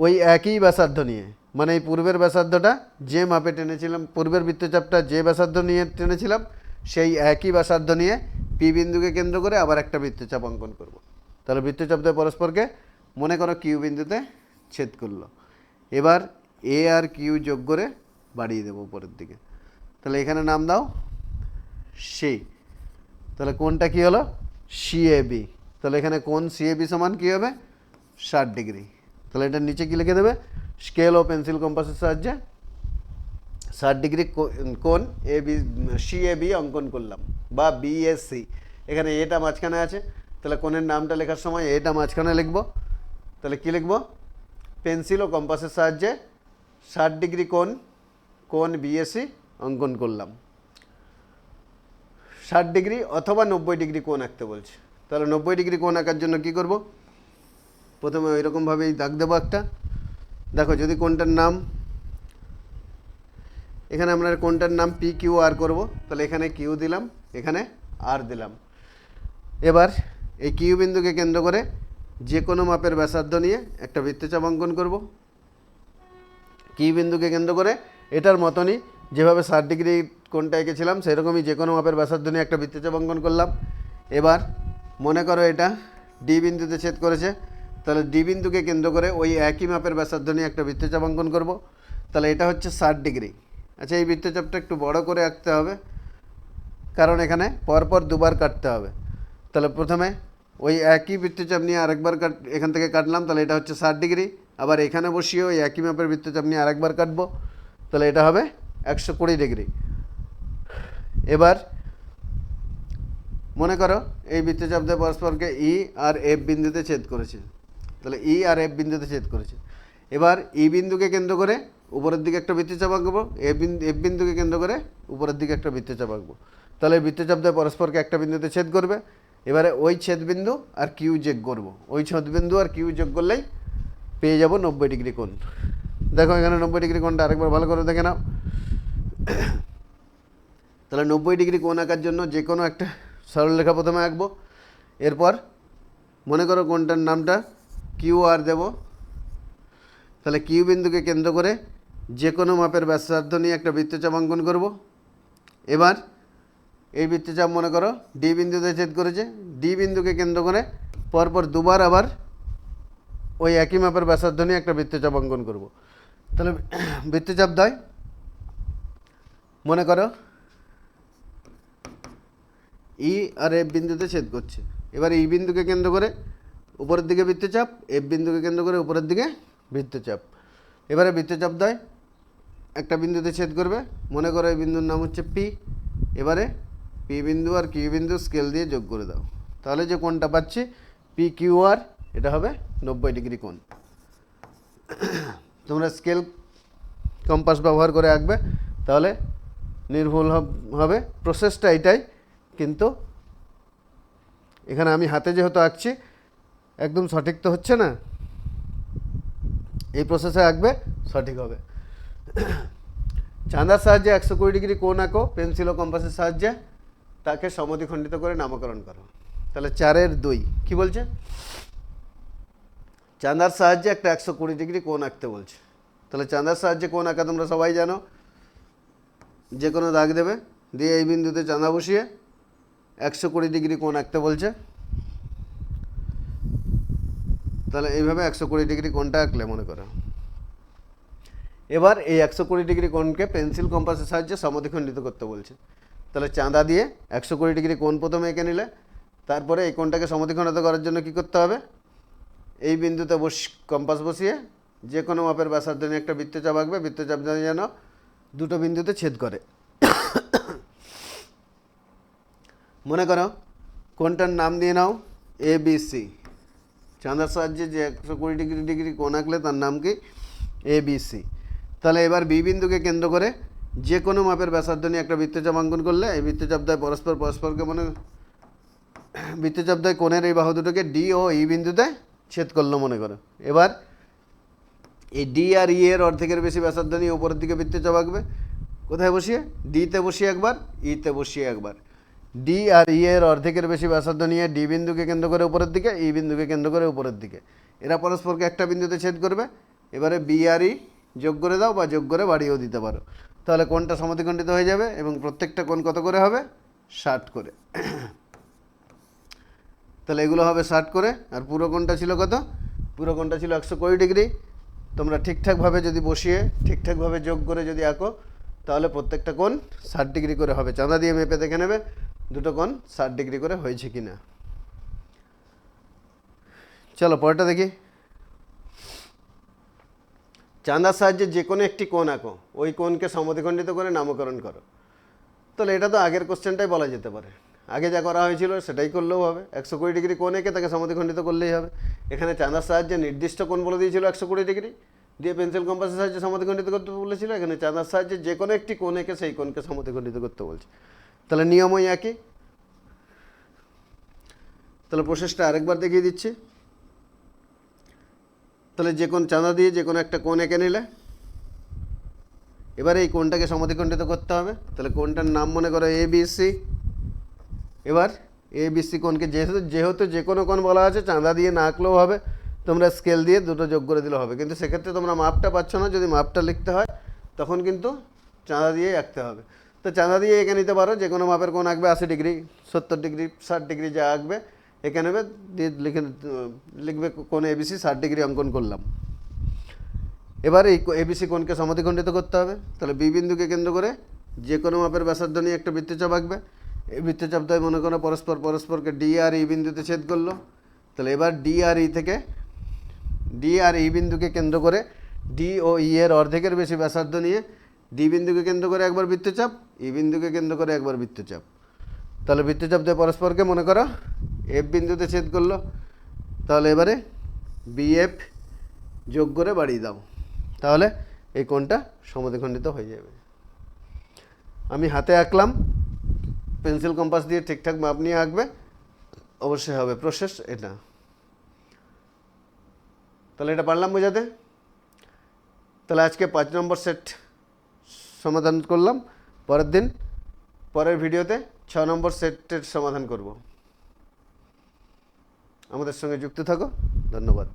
Speaker 1: ওই একই ব্যাসার্ধ নিয়ে, মানে এই পূর্বের ব্যাসার্ধটা যে মাপে টেনেছিলাম, পূর্বের বৃত্তচাপটা যে ব্যাসার্ধ নিয়ে টেনেছিলাম, সেই একই ব্যাসার্ধ নিয়ে পি বিন্দুকে কেন্দ্র করে আবার একটা বৃত্তচাপ অঙ্কন করব। তাহলে বৃত্তচাপটা পরস্পরকে মনে করো কিউ বিন্দুতে ছেদ করলো। এবার এ আর কিউ যোগ করে বাড়িয়ে দেবো উপরের দিকে। তাহলে এখানে নাম দাও সি। তাহলে কোনটা কি হলো, সিএবি। তাহলে এখানে কোন সিএবি সমান কী হবে, 60 ডিগ্রি। তাহলে এটার নিচে কী লিখে দেবে, স্কেল ও পেন্সিল কম্পাসের সাহায্যে 60 ডিগ্রি কোণ এ বি সিএবি অঙ্কন করলাম, বা বিএসসি। এখানে এটা মাঝখানে আছে, তাহলে কোণের নামটা লেখার সময় এটা মাঝখানে লিখব। তাহলে কী লিখব, পেন্সিল ও কম্পাসের সাহায্যে 60 ডিগ্রি কোণ বিএসসি অঙ্কন করলাম। 60 ডিগ্রি অথবা 90 ডিগ্রি কোণ আঁকতে বলছে। তাহলে 90 ডিগ্রি কোণ আঁকার জন্য কী করব, প্রথমে ওই রকমভাবেই দাগ দেবো একটা। দেখো যদি কোণটার নাম, এখানে আমরা কোণটার নাম পি কিউ আর করবো, তাহলে এখানে কিউ দিলাম, এখানে আর দিলাম। এবার এই কিউ বিন্দুকে কেন্দ্র করে যে কোনো মাপের ব্যাসার্ধ নিয়ে একটা বৃত্তচাপ অঙ্কন করব। কিউ বিন্দুকে কেন্দ্র করে এটার মতনই যেভাবে 60 ডিগ্রি কোণটা এঁকেছিলাম সেরকমই যে কোনো মাপের ব্যাসার্ধ নিয়ে একটা বৃত্তচাপ অঙ্কন করলাম। এবার মনে করো এটা ডি বিন্দুতে ছেদ করেছে, তাহলে ডি বিন্দুকে কেন্দ্র করে ওই একই মাপের ব্যাসার্ধ নিয়ে একটা বৃত্তচাপ অঙ্কন করব। তাহলে এটা হচ্ছে 60 ডিগ্রি। আচ্ছা, এই বৃত্তচাপটা একটু বড় করে আঁকতে হবে, কারণ এখানে পরপর দুবার কাটতে হবে। তাহলে প্রথমে ওই একই বৃত্তচাপ নিয়ে আরেকবার এখান থেকে কাটলাম, তাহলে এটা হচ্ছে 60 ডিগ্রি। আবার এখানে বসিয়ে ওই একই মাপের বৃত্তচাপ নিয়ে আরেকবার কাটবো, তাহলে এটা হবে 120 ডিগ্রি। এবার মনে করো এই বৃত্তচাপ দিয়ে পরস্পরকে ই আর এফ বিন্দুতে ছেদ করেছে, তাহলে ই আর এফ বিন্দুতে ছেদ করেছে। এবার ই বিন্দুকে কেন্দ্র করে উপরের দিকে একটা বৃত্তচাপ আঁকবো, এফ বিন্দুকে কেন্দ্র করে উপরের দিকে একটা বৃত্তচাপ আঁকবো। তাহলে বৃত্তচাপ দিয়ে পরস্পরকে একটা বিন্দুতে ছেদ করবে। এবারে ওই ছেদ বিন্দু আর কিউ যোগ করবো, ওই ছেদ বিন্দু আর কিউ যোগ করলেই পেয়ে যাব 90 ডিগ্রি কোণ। দেখো এখানে 90 ডিগ্রি কোণটা আরেকবার ভালো করে দেখে নাও। তাহলে 90 ডিগ্রি কোণ আঁকার জন্য যে কোনো একটা সরলরেখা প্রথমে আঁকবো। এরপর মনে করো কোণটার নামটা কিউ আর দেবো। তাহলে কিউ বিন্দুকে কেন্দ্র করে যে কোনো মাপের ব্যাসার্ধ নিয়ে একটা বৃত্তচাপ অঙ্কন করব। এবার এই বৃত্তচাপ মনে করো ডি বিন্দুতে ছেদ করেছে, ডি বিন্দুকে কেন্দ্র করে
Speaker 2: পরপর দুবার আবার ওই একই মাপের ব্যাসার্ধ নিয়ে একটা বৃত্তচাপ অঙ্কন করব। তাহলে বৃত্তচাপ দ্বয়, মনে করো ই আর এফ বিন্দুতে ছেদ করছে। এবার ই বিন্দুকে কেন্দ্র করে উপরের দিকে বৃত্তচাপ, এফ বিন্দুকে কেন্দ্র করে উপরের দিকে বৃত্তচাপ। এবারে বৃত্তচাপ দ্বয় একটা বিন্দুতে ছেদ করবে, মনে করো এই বিন্দুর নাম হচ্ছে পি। এবারে পি বিন্দু আর কিউ বিন্দু স্কেল দিয়ে যোগ করে দাও, তাহলে যে কোণটা পাচ্ছি পি কিউ আর, এটা হবে 90 ডিগ্রি কোণ। তোমরা স্কেল কম্পাস ব্যবহার করে আঁকবে, তাহলে নির্ভুল হবে। প্রসেসটা এটাই, কিন্তু এখানে আমি হাতে যেহেতু আঁকছি একদম সঠিক তো হচ্ছে না, এই প্রসেসে আঁকবে সঠিক হবে। চাঁদার সাহায্যে 120 ডিগ্রি কোণ আঁকো পেন্সিল ও কম্পাসের সাহায্যে, তাকে সমদ্বিখণ্ডিত করে নামকরণ করো। তাহলে 4-এর 2 কি বলছে? চাঁদার সাহায্যে একটা 120 ডিগ্রি কোণ আঁকতে বলছে। তাহলে চাঁদার সাহায্যে কোণ আঁকা তোমরা সবাই জানো, যে কোনো দাগ দেবে, দিয়ে এই বিন্দুতে চাঁদা বসিয়ে 120 ডিগ্রি কোণ আঁকতে বলছে। তাহলে এইভাবে 120 ডিগ্রি কোণটা আঁকলে মনে করো। এবার এই 120 ডিগ্রি কোণকে পেন্সিল কম্পাসের সাহায্যে সমদ্বিখণ্ডিত করতে বলছে। তাহলে চাঁদা দিয়ে 120 ডিগ্রি কোণ প্রথমে এঁকে নিলে, তারপরে এই কোণটাকে সমদ্বিখণ্ডিত করার জন্য কি করতে হবে? এই বিন্দুতে কম্পাস বসিয়ে যে কোনো মাপের ব্যাসার্ধ নিয়ে একটা বৃত্তচাপ আঁকবে। বৃত্তচাপ যেন দুটো বিন্দুতে ছেদ করে। মনে করো কোণটার নাম দিয়ে নাও এ বি সি। চাঁদার সাহায্যে যে 120 ডিগ্রি কোণ আঁকলে তার নাম কি? A B C. তাহলে এবার বি বিন্দুকে কেন্দ্র করে যে কোনো মাপের ব্যাসার্ধ নিয়ে একটা বৃত্তচাপ অঙ্কন করলে, এই বৃত্তচাপ দ্বয় পরস্পরকে বৃত্তচাপ দ্বয় কোণের এই বাহু দুটোকে ডি ও ই বিন্দুতে ছেদ করলো মনে করো। এবার এই ডি আর ই এর অর্ধেকের বেশি ব্যাসার্ধ নিয়ে উপরের দিকে বৃত্তচাপ আঁকবে। কোথায় বসিয়ে? ডিতে বসিয়ে একবার, ইতে বসিয়ে একবার। ডি আর ই এর অর্ধেকের বেশি ব্যাসার্ধ নিয়ে ডি বিন্দুকে কেন্দ্র করে উপরের দিকে, ই বিন্দুকে কেন্দ্র করে উপরের দিকে। এরা পরস্পরকে একটা বিন্দুতে ছেদ করবে। এবারে বি আর ই যোগ করে দাও, বা যোগ করে বাড়িয়েও দিতে পারো। তাহলে কোণটা সমদ্বিখণ্ডিত হয়ে যাবে, এবং প্রত্যেকটা কোণ কত করে হবে? 60 করে। তাহলে এগুলো হবে 60 করে। আর পুরো কোণটা ছিল কত? পুরো কোণটা ছিল 120 ডিগ্রি। তোমরা ঠিকঠাকভাবে যদি বসিয়ে ঠিকঠাকভাবে যোগ করে যদি আঁকো, তাহলে প্রত্যেকটা কোণ 60 ডিগ্রি করে হবে। চাঁদা দিয়ে মেপে দেখে নেবে দুটো কোণ 60 ডিগ্রি করে হয়েছে কি না। চলো পরেরটা দেখি। চাঁদার সাহায্যে যে কোনো একটি কোণ আঁকো, ওই কোণকে সমদ্বিখণ্ডিত করে নামকরণ করো। তাহলে এটা তো আগের কোশ্চেনটাই বলা যেতে পারে, আগে যা করা হয়েছিল সেটাই করলেও হবে। 120 ডিগ্রি কোণ এঁকে তাকে সমদ্বিখণ্ডিত করলেই হবে। এখানে চাঁদার সাহায্যে নির্দিষ্ট কোণ বলে দিয়েছিল 120 ডিগ্রি, দিয়ে পেন্সিল কম্পাসের সাহায্যে সমদ্বিখণ্ডিত করতে বলেছিল। এখানে চাঁদার সাহায্যে যে কোনো একটি কোণ এঁকে সেই কোণকে সমদ্বিখণ্ডিত করতে বলছে। তাহলে নিয়মই একই। তাহলে প্রসেসটা আরেকবার দেখিয়ে দিচ্ছি। তাহলে যে কোণ চাঁদা দিয়ে যে কোনো একটা কোণ এঁকে নিলে, এবারে এই কোণটাকে সমদ্বিখণ্ডিত করতে হবে। তাহলে কোণটার নাম মনে করো এ বি সি। এবার এ বি সি কোণকে যেহেতু যে কোনো কোণ বলা আছে, চাঁদা দিয়ে না আঁকলেও হবে, তোমরা স্কেল দিয়ে দুটো যোগ করে দিলে হবে। কিন্তু সেক্ষেত্রে তোমরা মাপটা পাচ্ছ না, যদি মাপটা লিখতে হয় তখন কিন্তু চাঁদা দিয়েই আঁকতে হবে। তো চাঁদা দিয়ে এঁকে নিতে পারো, যে কোনো মাপের কোণ আঁকবে, 80 ডিগ্রি, 70 ডিগ্রি, 60 ডিগ্রি যা আঁকবে এঁকে নেবে, দিয়ে লিখবে কোণ এবিসি 60 ডিগ্রি অঙ্কন করলাম। এবার এই এবিসি কোণকে সমদ্বিখণ্ডিত করতে হবে। তাহলে বি বিন্দুকে কেন্দ্র করে যে কোনো মাপের ব্যাসার্ধ নিয়ে একটা বৃত্তচাপ আঁকবে। এই বৃত্তচাপ দ্বয় মনে করো পরস্পরকে ডি আর ই বিন্দুতে ছেদ করলো। তাহলে এবার ডি আর ই বিন্দুকে কেন্দ্র করে ডি ও ই এর অর্ধেকের বেশি ব্যাসার্ধ নিয়ে ডি বিন্দুকে কেন্দ্র করে একবার বৃত্তচাপ, ই বিন্দুকে কেন্দ্র করে একবার বৃত্তচাপ। তাহলে বৃত্তচাপ দ্বয় পরস্পরকে মনে করো এফ বিন্দুতে ছেদ করলো। তাহলে এবারে বিএফ যোগ করে বাড়িয়ে দাও, তাহলে এই কোণটা সমদ্বিখণ্ডিত হয়ে যাবে। আমি হাতে আঁকলাম, পেন্সিল কম্পাস দিয়ে ঠিকঠাক মাপ নিয়ে আঁকবে, অবশ্যই হবে। প্রসেস এটা। তাহলে এটা পারলাম বোঝাতে। তাহলে আজকে 5 নম্বর সেট সমাধান করলাম। পরের ভিডিওতে 6 নম্বর সেটের সমাধান করব। আমাদের সঙ্গে যুক্ত থাকো। ধন্যবাদ।